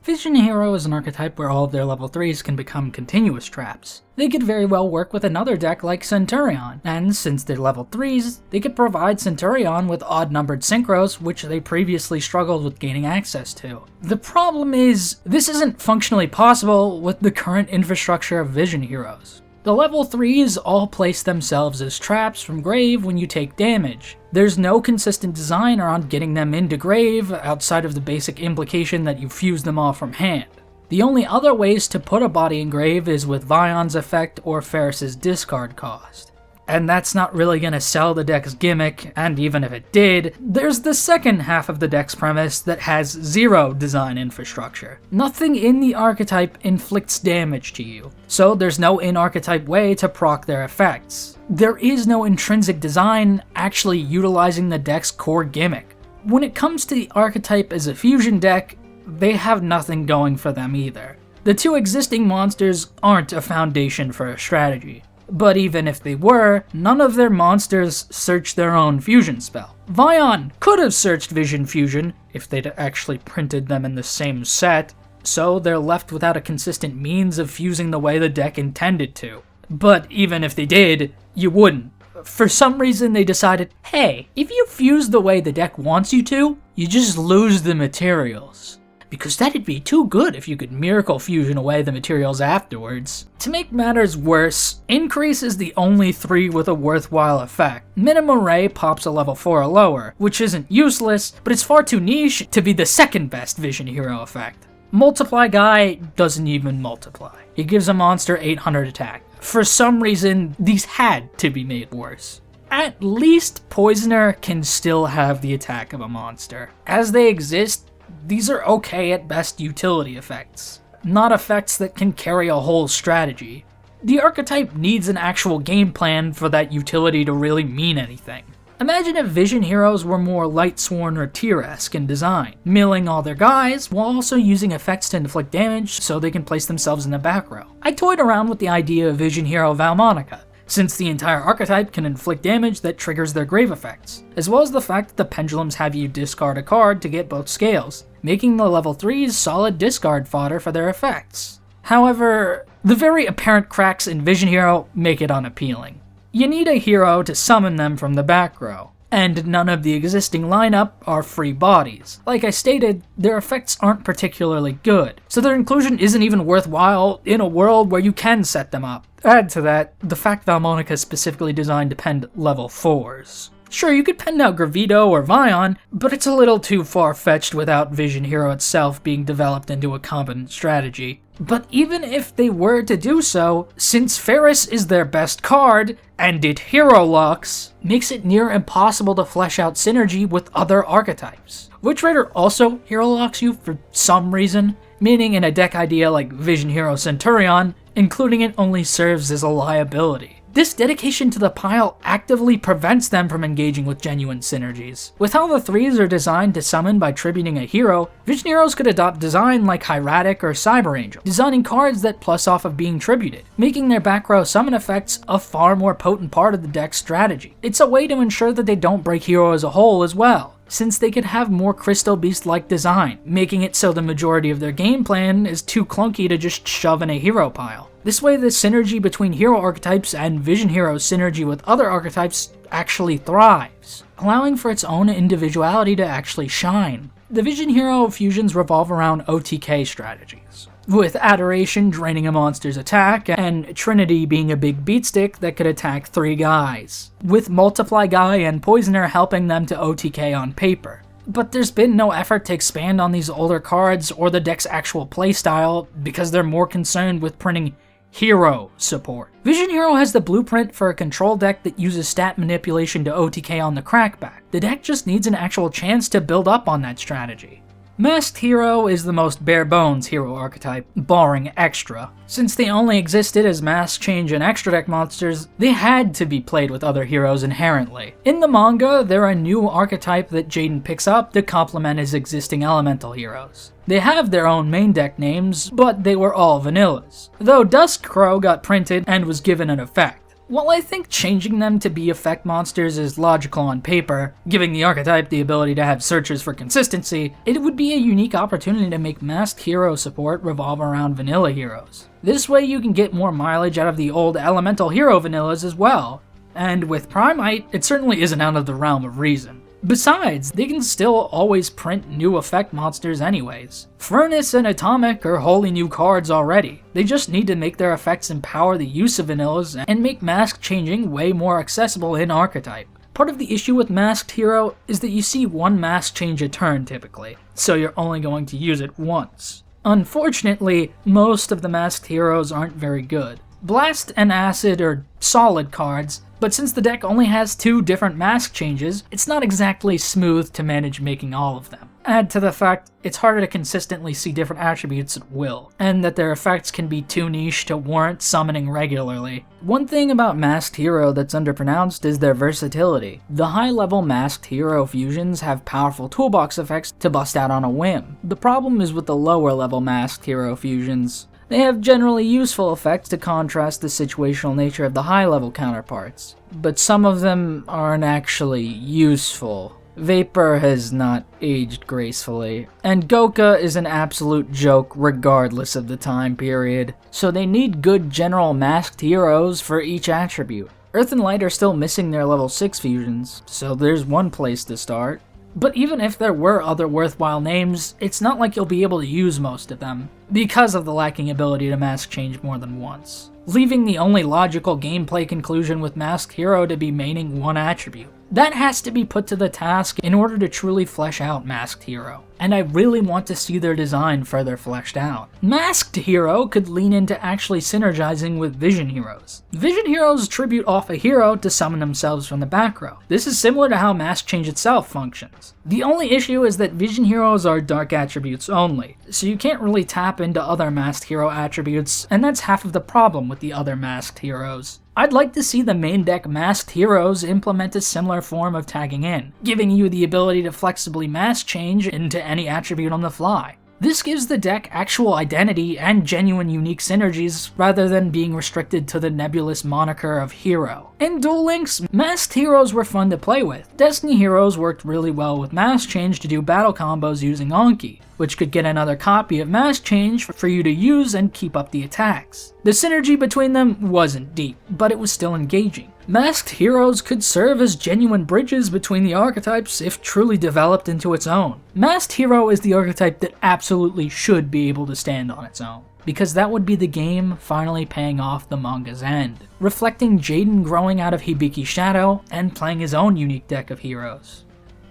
Vision Hero is an archetype where all of their level 3s can become continuous traps. They could very well work with another deck like Centurion, and since they're level 3s, they could provide Centurion with odd-numbered synchros, which they previously struggled with gaining access to. The problem is, this isn't functionally possible with the current infrastructure of Vision Heroes. The level 3s all place themselves as traps from grave when you take damage. There's no consistent design around getting them into grave outside of the basic implication that you fuse them all from hand. The only other ways to put a body in grave is with Vion's effect or Ferris's discard cost. And that's not really going to sell the deck's gimmick, and even if it did, there's the second half of the deck's premise that has zero design infrastructure. Nothing in the archetype inflicts damage to you, so there's no in-archetype way to proc their effects. There is no intrinsic design actually utilizing the deck's core gimmick. When it comes to the archetype as a fusion deck, they have nothing going for them either. The two existing monsters aren't a foundation for a strategy. But even if they were, none of their monsters search their own fusion spell. Vion could have searched Vision Fusion, if they'd actually printed them in the same set. so they're left without a consistent means of fusing the way the deck intended to. But even if they did, you wouldn't. For some reason they decided, hey, if you fuse the way the deck wants you to, you just lose the materials. Because that'd be too good if you could miracle fusion away the materials afterwards. To make matters worse, Increase is the only 3 with a worthwhile effect. Minimum Ray pops a level 4 or lower, which isn't useless, but it's far too niche to be the second best Vision Hero effect. Multiply Guy doesn't even multiply. He gives a monster 800 attack. For some reason, these had to be made worse. At least Poisoner can still have the attack of a monster. As they exist, these are okay at best utility effects, not effects that can carry a whole strategy. The archetype needs an actual game plan for that utility to really mean anything. Imagine if Vision Heroes were more Lightsworn or Tyr-esque in design, milling all their guys while also using effects to inflict damage so they can place themselves in the back row. I toyed around with the idea of Vision Hero Valmonica, since the entire archetype can inflict damage that triggers their grave effects, as well as the fact that the pendulums have you discard a card to get both scales, making the level 3s solid discard fodder for their effects. However, the very apparent cracks in Vision Hero make it unappealing. You need a hero to summon them from the back row, and none of the existing lineup are free bodies. Like I stated, their effects aren't particularly good, so their inclusion isn't even worthwhile in a world where you can set them up. Add to that, the fact Valmonica is specifically designed to pen level 4s. Sure, you could pen out Gravito or Vion, but it's a little too far-fetched without Vision Hero itself being developed into a competent strategy. But even if they were to do so, since Ferris is their best card, and it hero locks, makes it near impossible to flesh out synergy with other archetypes. Witch Rider also hero locks you for some reason, meaning in a deck idea like Vision Hero Centurion, including it only serves as a liability. This dedication to the pile actively prevents them from engaging with genuine synergies. With how the 3s are designed to summon by tributing a hero, Vision Heroes could adopt design like Hieratic or Cyber Angel, designing cards that plus off of being tributed, making their back row summon effects a far more potent part of the deck's strategy. It's a way to ensure that they don't break hero as a whole as well, since they could have more Crystal Beast-like design, making it so the majority of their game plan is too clunky to just shove in a hero pile. This way the synergy between hero archetypes and Vision Hero's synergy with other archetypes actually thrives, allowing for its own individuality to actually shine. The Vision Hero fusions revolve around OTK strategies, with Adoration draining a monster's attack, and Trinity being a big beatstick that could attack 3 guys, with Multiply Guy and Poisoner helping them to OTK on paper. But there's been no effort to expand on these older cards or the deck's actual playstyle because they're more concerned with printing hero support. Vision Hero has the blueprint for a control deck that uses stat manipulation to OTK on the crackback. The deck just needs an actual chance to build up on that strategy. Masked Hero is the most bare-bones hero archetype, barring Extra. Since they only existed as Mask Change and Extra deck monsters, they had to be played with other heroes inherently. In the manga, they're a new archetype that Jaden picks up to complement his existing elemental heroes. They have their own main deck names, but they were all vanillas, though Dusk Crow got printed and was given an effect. While I think changing them to be effect monsters is logical on paper, giving the archetype the ability to have searches for consistency, it would be a unique opportunity to make Masked Hero support revolve around vanilla heroes. This way you can get more mileage out of the old elemental hero vanillas as well, and with Primite, it certainly isn't out of the realm of reason. Besides, they can still always print new effect monsters anyways. Furnace and Atomic are wholly new cards already. They just need to make their effects empower the use of vanillas and make mask changing way more accessible in archetype. Part of the issue with Masked Hero is that you see one mask change a turn typically, so you're only going to use it once. Unfortunately, most of the Masked Heroes aren't very good. Blast and Acid are solid cards, but since the deck only has 2 different mask changes, it's not exactly smooth to manage making all of them. Add to the fact, it's harder to consistently see different attributes at will, and that their effects can be too niche to warrant summoning regularly. One thing about Masked Hero that's underpronounced is their versatility. The high-level Masked Hero fusions have powerful toolbox effects to bust out on a whim. The problem is with the lower-level Masked Hero fusions. They have generally useful effects to contrast the situational nature of the high-level counterparts, but some of them aren't actually useful. Vapor has not aged gracefully, and Goka is an absolute joke regardless of the time period, so they need good general masked heroes for each attribute. Earth and Light are still missing their level 6 fusions, so there's one place to start. But even if there were other worthwhile names, it's not like you'll be able to use most of them, because of the lacking ability to mask change more than once, leaving the only logical gameplay conclusion with Masked Hero to be maining one attribute. That has to be put to the task in order to truly flesh out Masked Hero, and I really want to see their design further fleshed out. Masked Hero could lean into actually synergizing with Vision Heroes. Vision Heroes tribute off a hero to summon themselves from the back row. This is similar to how Mask Change itself functions. The only issue is that Vision Heroes are dark attributes only, so you can't really tap into other Masked Hero attributes, and that's half of the problem with the other Masked Heroes. I'd like to see the main deck Masked Heroes implement a similar form of tagging in, giving you the ability to flexibly mask change into any attribute on the fly. This gives the deck actual identity and genuine unique synergies rather than being restricted to the nebulous moniker of hero. In Duel Links, Masked Heroes were fun to play with. Destiny Heroes worked really well with mask change to do battle combos using Anki, which could get another copy of mask change for you to use and keep up the attacks. The synergy between them wasn't deep, but it was still engaging. Masked Heroes could serve as genuine bridges between the archetypes if truly developed into its own. Masked Hero is the archetype that absolutely should be able to stand on its own, because that would be the game finally paying off the manga's end, reflecting Jaden growing out of Hibiki's shadow and playing his own unique deck of heroes.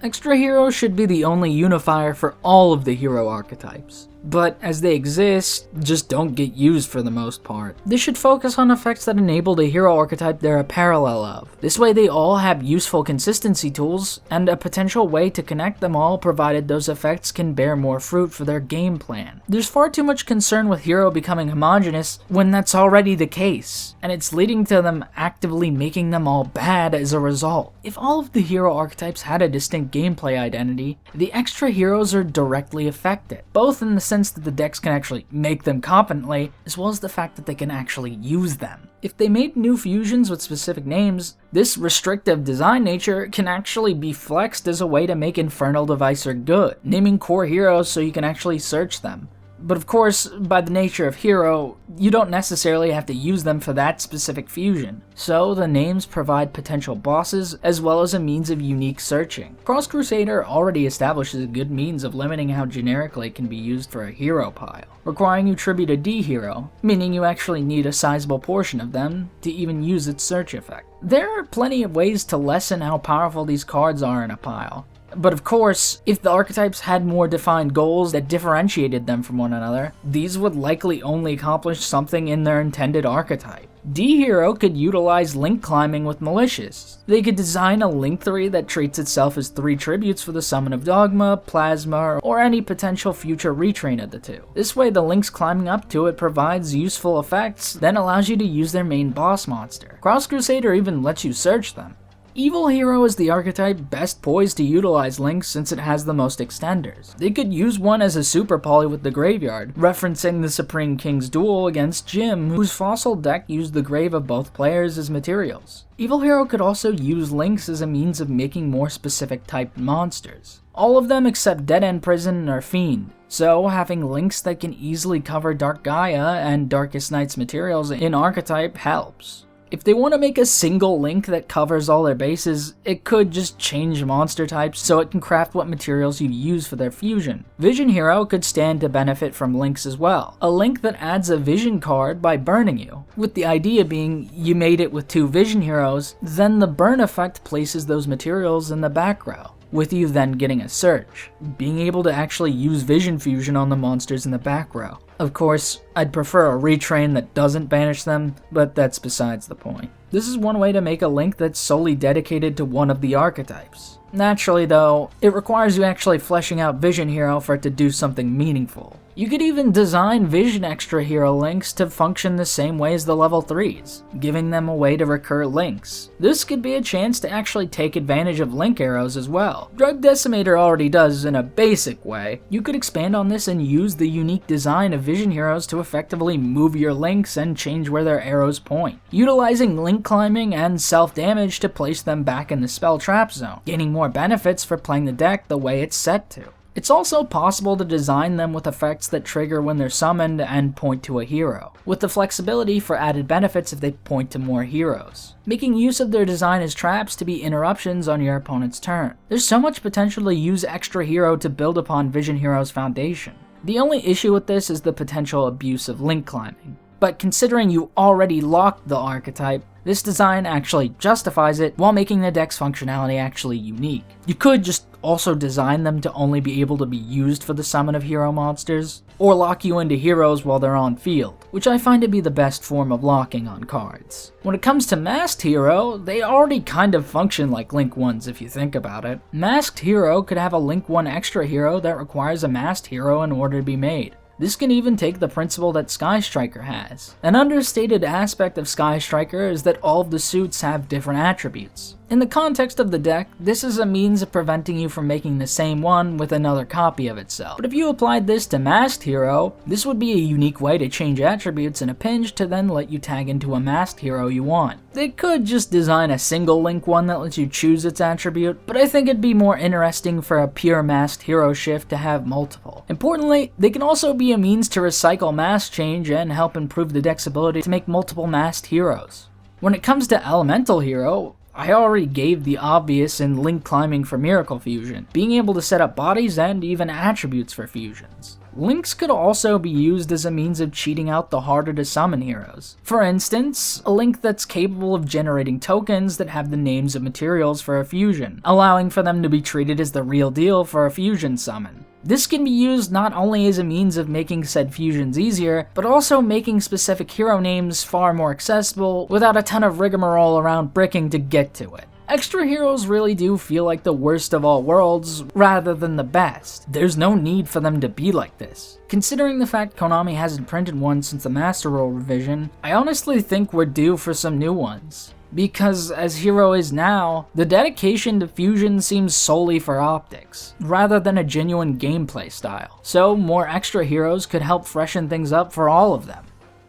Extra heroes should be the only unifier for all of the hero archetypes, but as they exist, just don't get used for the most part. They should focus on effects that enable the hero archetype they're a parallel of. This way they all have useful consistency tools, and a potential way to connect them all provided those effects can bear more fruit for their game plan. There's far too much concern with hero becoming homogenous when that's already the case, and it's leading to them actively making them all bad as a result. If all of the hero archetypes had a distinct gameplay identity, the extra heroes are directly affected, both in the sense that the decks can actually make them competently, as well as the fact that they can actually use them. If they made new fusions with specific names, this restrictive design nature can actually be flexed as a way to make Infernal Devicer good, naming core heroes so you can actually search them. But of course, by the nature of hero, you don't necessarily have to use them for that specific fusion, so the names provide potential bosses as well as a means of unique searching. Cross Crusader already establishes a good means of limiting how generically it can be used for a hero pile, requiring you tribute a D hero, meaning you actually need a sizable portion of them to even use its search effect. There are plenty of ways to lessen how powerful these cards are in a pile. But of course, if the archetypes had more defined goals that differentiated them from one another, these would likely only accomplish something in their intended archetype. D-Hero could utilize link climbing with Malicious. They could design a link 3 that treats itself as 3 tributes for the summon of Dogma, Plasma, or any potential future retrain of the two. This way the links climbing up to it provides useful effects, then allows you to use their main boss monster. Cross Crusader even lets you search them. Evil Hero is the archetype best poised to utilize links since it has the most extenders. They could use one as a super poly with the Graveyard, referencing the Supreme King's duel against Jim, whose fossil deck used the grave of both players as materials. Evil Hero could also use links as a means of making more specific typed monsters. All of them except Dead End Prison are Fiend, so having links that can easily cover Dark Gaia and Darkest Night's materials in archetype helps. If they want to make a single link that covers all their bases, it could just change monster types so it can craft what materials you use for their fusion. Vision Hero could stand to benefit from links as well. A link that adds a vision card by burning you, with the idea being you made it with 2 Vision Heroes, then the burn effect places those materials in the back row, with you then getting a search, being able to actually use Vision Fusion on the monsters in the back row. Of course, I'd prefer a retrain that doesn't banish them, but that's besides the point. This is one way to make a link that's solely dedicated to one of the archetypes. Naturally though, it requires you actually fleshing out Vision Hero for it to do something meaningful. You could even design Vision Extra Hero links to function the same way as the level 3s, giving them a way to recur links. This could be a chance to actually take advantage of link arrows as well. Drug Decimator already does in a basic way. You could expand on this and use the unique design of Vision Heroes to effectively move your links and change where their arrows point, utilizing link climbing and self-damage to place them back in the spell trap zone, gaining more benefits for playing the deck the way it's set to. It's also possible to design them with effects that trigger when they're summoned and point to a hero, with the flexibility for added benefits if they point to more heroes, making use of their design as traps to be interruptions on your opponent's turn. There's so much potential to use Extra Hero to build upon Vision Hero's foundation. The only issue with this is the potential abuse of link climbing, but considering you already locked the archetype, this design actually justifies it while making the deck's functionality actually unique. You could just also design them to only be able to be used for the summon of hero monsters, or lock you into heroes while they're on field, which I find to be the best form of locking on cards. When it comes to Masked Hero, they already kind of function like Link 1s if you think about it. Masked Hero could have a Link 1 Extra Hero that requires a Masked Hero in order to be made. This can even take the principle that Sky Striker has. An understated aspect of Sky Striker is that all of the suits have different attributes. In the context of the deck, this is a means of preventing you from making the same one with another copy of itself. But if you applied this to Masked Hero, this would be a unique way to change attributes in a pinch to then let you tag into a Masked Hero you want. They could just design a single Link one that lets you choose its attribute, but I think it'd be more interesting for a pure Masked Hero shift to have multiple. Importantly, they can also be a means to recycle mask change and help improve the deck's ability to make multiple Masked Heroes. When it comes to Elemental Hero, I already gave the obvious in link climbing for Miracle Fusion, being able to set up bodies and even attributes for fusions. Links could also be used as a means of cheating out the harder to summon heroes. For instance, a link that's capable of generating tokens that have the names of materials for a fusion, allowing for them to be treated as the real deal for a fusion summon. This can be used not only as a means of making said fusions easier, but also making specific hero names far more accessible without a ton of rigmarole around bricking to get to it. Extra heroes really do feel like the worst of all worlds rather than the best. There's no need for them to be like this. Considering the fact Konami hasn't printed one since the Master Rule revision, I honestly think we're due for some new ones. Because as Hero is now, the dedication to fusion seems solely for optics, rather than a genuine gameplay style. So more extra heroes could help freshen things up for all of them.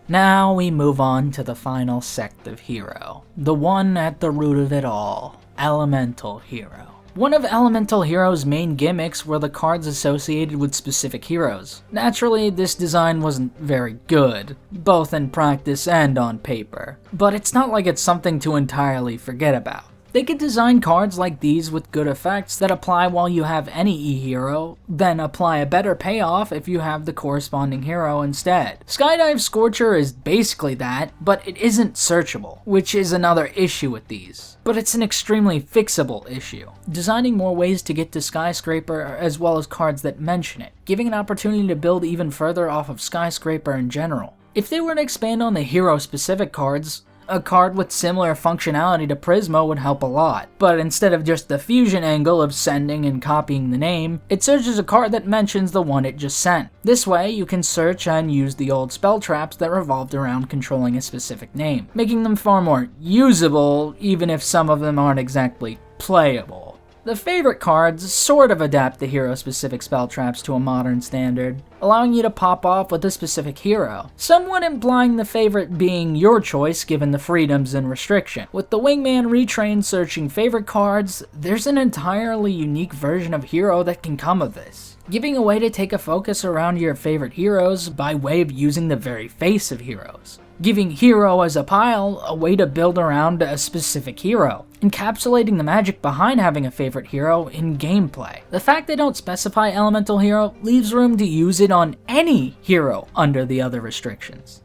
Now we move on to the final sect of Hero, the one at the root of it all, Elemental Hero. One of Elemental Hero's main gimmicks were the cards associated with specific heroes. Naturally, this design wasn't very good, both in practice and on paper, but it's not like it's something to entirely forget about. They could design cards like these with good effects that apply while you have any E-hero, then apply a better payoff if you have the corresponding hero instead. Skydive Scorcher is basically that, but it isn't searchable, which is another issue with these. But it's an extremely fixable issue, designing more ways to get to Skyscraper as well as cards that mention it, giving an opportunity to build even further off of Skyscraper in general. If they were to expand on the hero-specific cards, a card with similar functionality to Prismo would help a lot, but instead of just the fusion angle of sending and copying the name, it searches a card that mentions the one it just sent. This way, you can search and use the old spell traps that revolved around controlling a specific name, making them far more usable, even if some of them aren't exactly playable. The favorite cards sort of adapt the hero-specific spell traps to a modern standard, allowing you to pop off with a specific hero, somewhat implying the favorite being your choice given the freedoms and restriction. With the Wingman Retrain searching favorite cards, there's an entirely unique version of hero that can come of this, giving a way to take a focus around your favorite heroes by way of using the very face of heroes, giving hero as a pile a way to build around a specific hero, encapsulating the magic behind having a favorite hero in gameplay. The fact they don't specify Elemental Hero leaves room to use it on any hero under the other restrictions,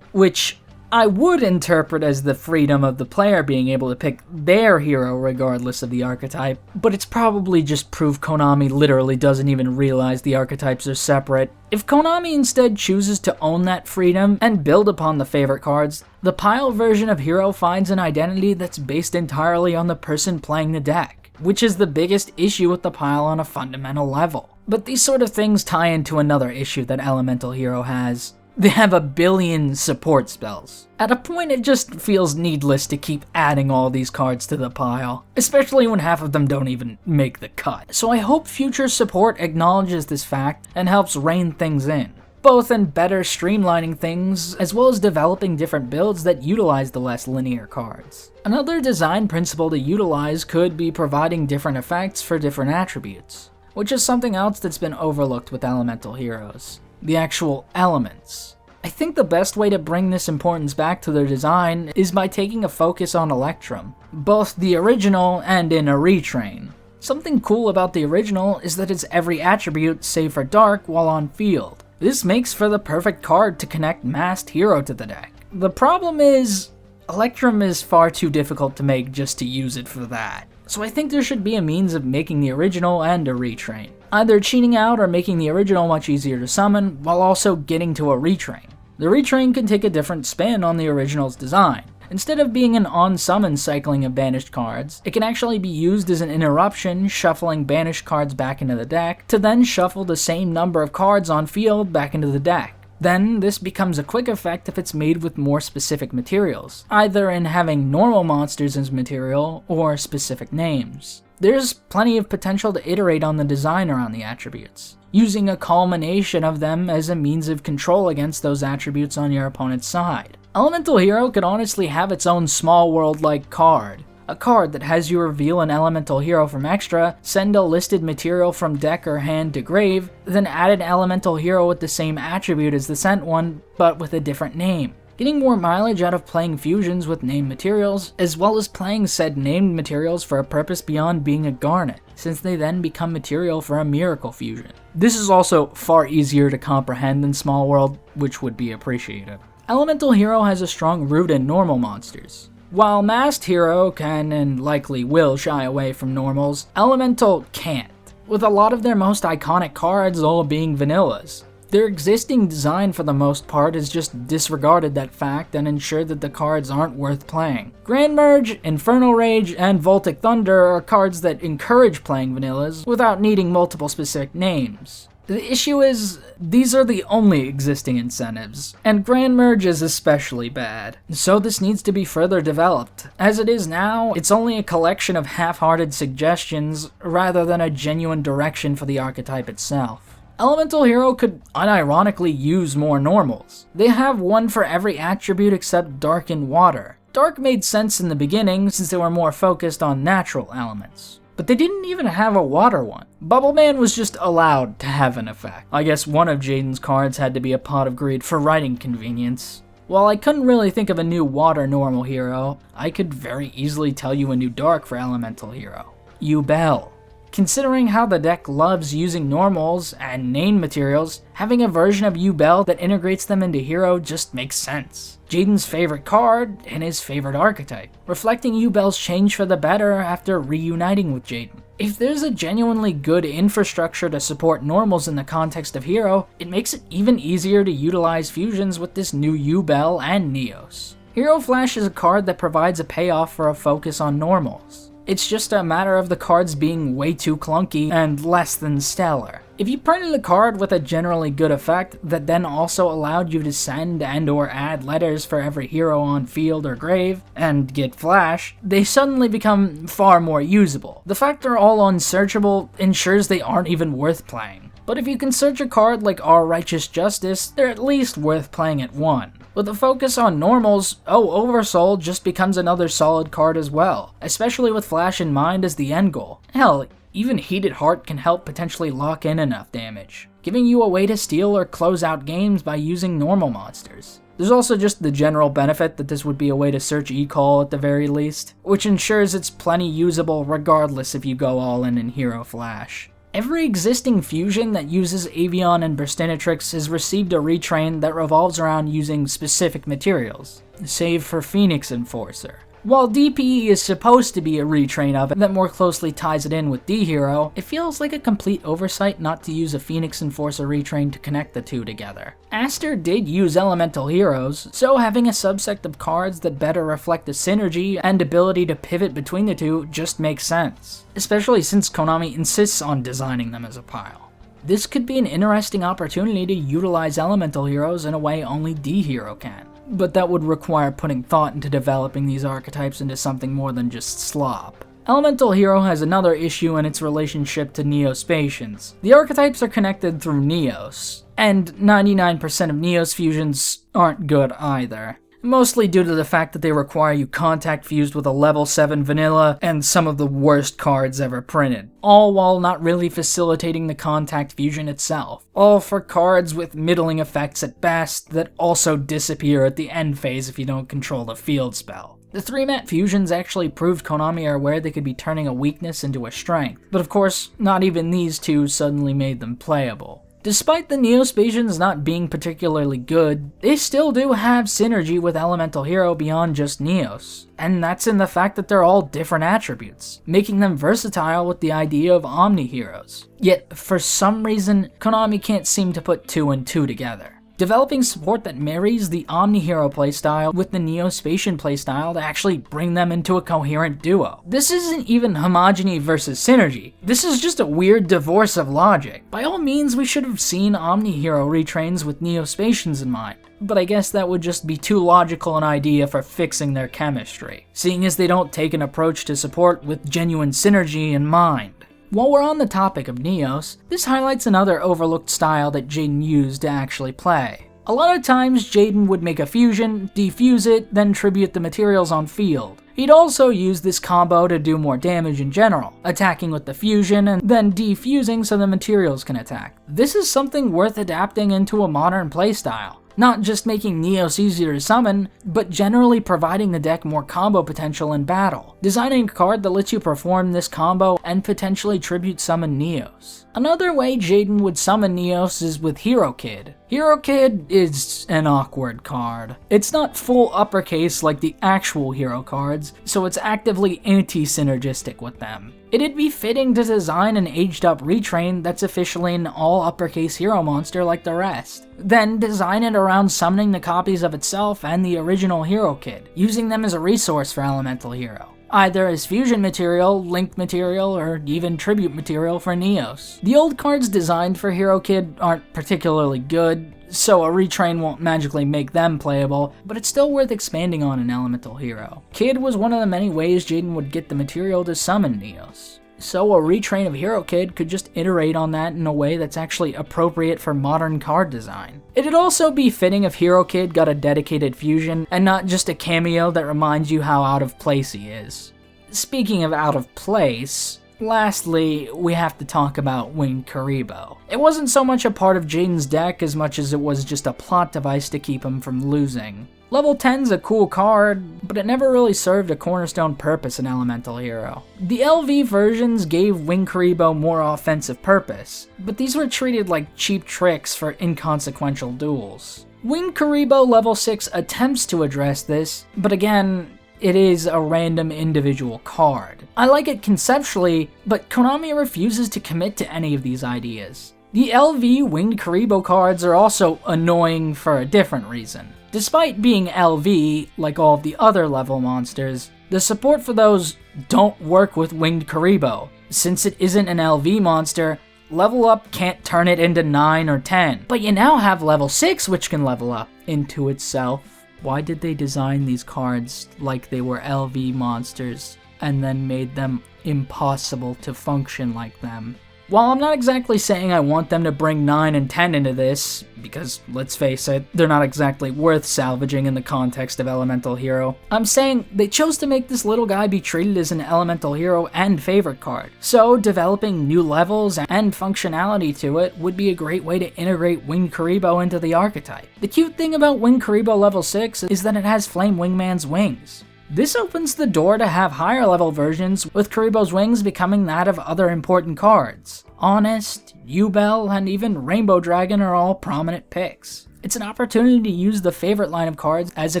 which I would interpret as the freedom of the player being able to pick their hero regardless of the archetype, but it's probably just proof Konami literally doesn't even realize the archetypes are separate. If Konami instead chooses to own that freedom and build upon the favorite cards, the pile version of hero finds an identity that's based entirely on the person playing the deck, which is the biggest issue with the pile on a fundamental level. But these sort of things tie into another issue that Elemental Hero has. They have a billion support spells. At a point, it just feels needless to keep adding all these cards to the pile, especially when half of them don't even make the cut. So I hope future support acknowledges this fact and helps rein things in, both in better streamlining things as well as developing different builds that utilize the less linear cards. Another design principle to utilize could be providing different effects for different attributes, which is something else that's been overlooked with Elemental Heroes. The actual elements. I think the best way to bring this importance back to their design is by taking a focus on Electrum, both the original and in a retrain. Something cool about the original is that it's every attribute save for Dark while on field. This makes for the perfect card to connect Masked Hero to the deck. The problem is, Electrum is far too difficult to make just to use it for that. So I think there should be a means of making the original and a retrain. Either cheating out or making the original much easier to summon, while also getting to a retrain. The retrain can take a different spin on the original's design. Instead of being an on-summon cycling of banished cards, it can actually be used as an interruption, shuffling banished cards back into the deck, to then shuffle the same number of cards on field back into the deck. Then, this becomes a quick effect if it's made with more specific materials, either in having normal monsters as material, or specific names. There's plenty of potential to iterate on the design around the attributes, using a culmination of them as a means of control against those attributes on your opponent's side. Elemental Hero could honestly have its own small world-like card. A card that has you reveal an Elemental Hero from extra, send a listed material from deck or hand to grave, then add an Elemental Hero with the same attribute as the sent one, but with a different name. Getting more mileage out of playing fusions with named materials, as well as playing said named materials for a purpose beyond being a garnet, since they then become material for a miracle fusion. This is also far easier to comprehend than Small World, which would be appreciated. Elemental Hero has a strong root in normal monsters. While Masked Hero can and likely will shy away from normals, Elemental can't, with a lot of their most iconic cards all being vanillas. Their existing design for the most part has just disregarded that fact and ensured that the cards aren't worth playing. Grand Merge, Infernal Rage, and Voltic Thunder are cards that encourage playing vanillas without needing multiple specific names. The issue is, these are the only existing incentives, and Grand Merge is especially bad. So this needs to be further developed. As it is now, it's only a collection of half-hearted suggestions rather than a genuine direction for the archetype itself. Elemental Hero could unironically use more normals. They have one for every attribute except Dark and Water. Dark made sense in the beginning since they were more focused on natural elements. But they didn't even have a water one. Bubble Man was just allowed to have an effect. I guess one of Jaden's cards had to be a Pot of Greed for writing convenience. While I couldn't really think of a new water normal hero, I could very easily tell you a new dark for Elemental Hero. Yubel. Considering how the deck loves using normals and named materials, having a version of Yubel that integrates them into Hero just makes sense. Jaden's favorite card and his favorite archetype, reflecting Yubel's change for the better after reuniting with Jaden. If there's a genuinely good infrastructure to support normals in the context of Hero, it makes it even easier to utilize fusions with this new Yubel and Neos. Hero Flash is a card that provides a payoff for a focus on normals. It's just a matter of the cards being way too clunky and less than stellar. If you printed a card with a generally good effect that then also allowed you to send and or add letters for every hero on field or grave, and get flash, they suddenly become far more usable. The fact they're all unsearchable ensures they aren't even worth playing. But if you can search a card like Our Righteous Justice, they're at least worth playing at one. With a focus on normals, Oversoul just becomes another solid card as well, especially with Flash in mind as the end goal. Hell, even Heated Heart can help potentially lock in enough damage, giving you a way to steal or close out games by using normal monsters. There's also just the general benefit that this would be a way to search E-Call at the very least, which ensures it's plenty usable regardless if you go all in Hero Flash. Every existing fusion that uses Avion and Burstinatrix has received a retrain that revolves around using specific materials, save for Phoenix Enforcer. While DPE is supposed to be a retrain of it that more closely ties it in with D-Hero, it feels like a complete oversight not to use a Phoenix Enforcer retrain to connect the two together. Aster did use Elemental Heroes, so having a subset of cards that better reflect the synergy and ability to pivot between the two just makes sense, especially since Konami insists on designing them as a pile. This could be an interesting opportunity to utilize Elemental Heroes in a way only D-Hero can. But that would require putting thought into developing these archetypes into something more than just slop. Elemental Hero has another issue in its relationship to Neospatians. The archetypes are connected through Neos, and 99% of Neos fusions aren't good either. Mostly due to the fact that they require you contact fused with a level 7 vanilla and some of the worst cards ever printed, all while not really facilitating the contact fusion itself. All for cards with middling effects at best that also disappear at the end phase if you don't control the field spell. The 3-mat fusions actually proved Konami are aware they could be turning a weakness into a strength, but of course, not even these two suddenly made them playable. Despite the Neospatians not being particularly good, they still do have synergy with Elemental Hero beyond just Neos, and that's in the fact that they're all different attributes, making them versatile with the idea of Omni-Heroes. Yet, for some reason, Konami can't seem to put 2 and 2 together. Developing support that marries the Omni-Hero playstyle with the Neospatian playstyle to actually bring them into a coherent duo. This isn't even homogeny versus synergy. This is just a weird divorce of logic. By all means, we should have seen Omni-Hero retrains with Neospatians in mind, but I guess that would just be too logical an idea for fixing their chemistry, seeing as they don't take an approach to support with genuine synergy in mind. While we're on the topic of Neos, this highlights another overlooked style that Jaden used to actually play. A lot of times, Jaden would make a fusion, defuse it, then tribute the materials on field. He'd also use this combo to do more damage in general, attacking with the fusion and then defusing so the materials can attack. This is something worth adapting into a modern playstyle. Not just making Neos easier to summon, but generally providing the deck more combo potential in battle. Designing a card that lets you perform this combo and potentially tribute summon Neos. Another way Jaden would summon Neos is with Hero Kid. Hero Kid is an awkward card. It's not full uppercase like the actual hero cards, so it's actively anti-synergistic with them. It'd be fitting to design an aged-up retrain that's officially an all-uppercase hero monster like the rest. Then design it around summoning the copies of itself and the original Hero Kid, using them as a resource for Elemental Hero. Either as fusion material, link material, or even tribute material for Neos. The old cards designed for Hero Kid aren't particularly good, so a retrain won't magically make them playable, but it's still worth expanding on in Elemental Hero. Kid was one of the many ways Jaden would get the material to summon Neos. So a retrain of Hero Kid could just iterate on that in a way that's actually appropriate for modern card design. It'd also be fitting if Hero Kid got a dedicated fusion, and not just a cameo that reminds you how out of place he is. Speaking of out of place, lastly, we have to talk about Winged Karibo. It wasn't so much a part of Jaden's deck as much as it was just a plot device to keep him from losing. Level 10's a cool card, but it never really served a cornerstone purpose in Elemental Hero. The LV versions gave Winged Karibo more offensive purpose, but these were treated like cheap tricks for inconsequential duels. Winged Karibo level 6 attempts to address this, but again, it is a random individual card. I like it conceptually, but Konami refuses to commit to any of these ideas. The LV Winged Karibo cards are also annoying for a different reason. Despite being LV, like all of the other level monsters, the support for those don't work with Winged Karibo. Since it isn't an LV monster, level up can't turn it into 9 or 10. But you now have level 6 which can level up into itself. Why did they design these cards like they were LV monsters and then made them impossible to function like them? While I'm not exactly saying I want them to bring 9 and 10 into this, because let's face it, they're not exactly worth salvaging in the context of Elemental Hero, I'm saying they chose to make this little guy be treated as an Elemental Hero and favorite card. So developing new levels and functionality to it would be a great way to integrate Winged Karibo into the archetype. The cute thing about Winged Karibo level 6 is that it has Flame Wingman's wings. This opens the door to have higher level versions, with Kuribo's wings becoming that of other important cards. Honest, Yubel, and even Rainbow Dragon are all prominent picks. It's an opportunity to use the favorite line of cards as a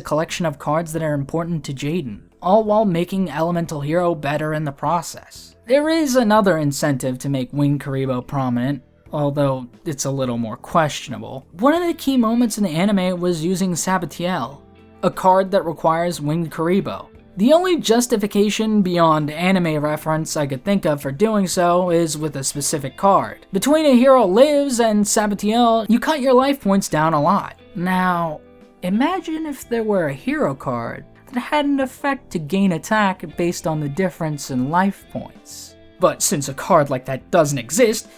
collection of cards that are important to Jaden, all while making Elemental Hero better in the process. There is another incentive to make Winged Kuribo prominent, although it's a little more questionable. One of the key moments in the anime was using Sabatiel, a card that requires Winged Kuribo. The only justification beyond anime reference I could think of for doing so is with a specific card. Between A Hero Lives and Sabatiel, you cut your life points down a lot. Now, imagine if there were a hero card that had an effect to gain attack based on the difference in life points. But since a card like that doesn't exist,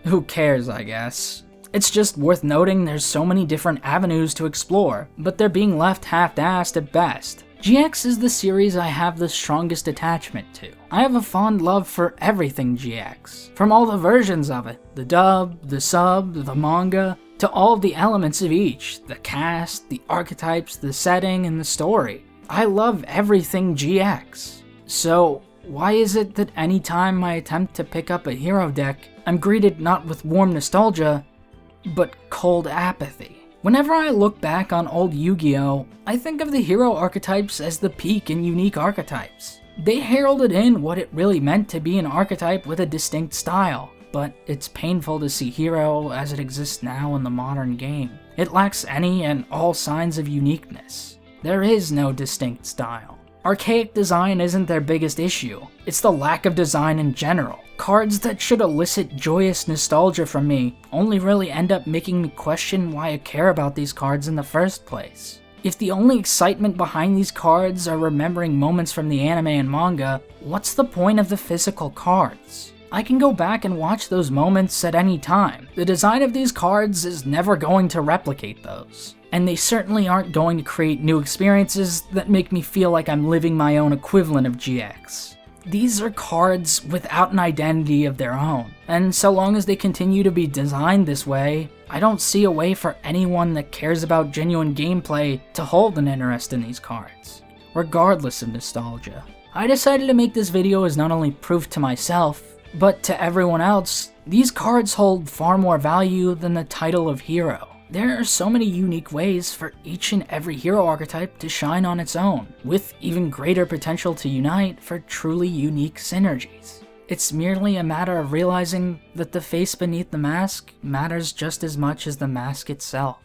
who cares, I guess. It's just worth noting there's so many different avenues to explore, but they're being left half-assed at best. GX is the series I have the strongest attachment to. I have a fond love for everything GX, from all the versions of it, the dub, the sub, the manga, to all of the elements of each, the cast, the archetypes, the setting, and the story. I love everything GX. So why is it that any time I attempt to pick up a hero deck, I'm greeted not with warm nostalgia, but cold apathy? Whenever I look back on old Yu-Gi-Oh!, I think of the hero archetypes as the peak in unique archetypes. They heralded in what it really meant to be an archetype with a distinct style, but it's painful to see hero as it exists now in the modern game. It lacks any and all signs of uniqueness. There is no distinct style. Archaic design isn't their biggest issue, it's the lack of design in general. Cards that should elicit joyous nostalgia from me only really end up making me question why I care about these cards in the first place. If the only excitement behind these cards are remembering moments from the anime and manga, what's the point of the physical cards? I can go back and watch those moments at any time. The design of these cards is never going to replicate those. And they certainly aren't going to create new experiences that make me feel like I'm living my own equivalent of GX. These are cards without an identity of their own, and so long as they continue to be designed this way, I don't see a way for anyone that cares about genuine gameplay to hold an interest in these cards, regardless of nostalgia. I decided to make this video as not only proof to myself, but to everyone else, these cards hold far more value than the title of hero. There are so many unique ways for each and every hero archetype to shine on its own, with even greater potential to unite for truly unique synergies. It's merely a matter of realizing that the face beneath the mask matters just as much as the mask itself.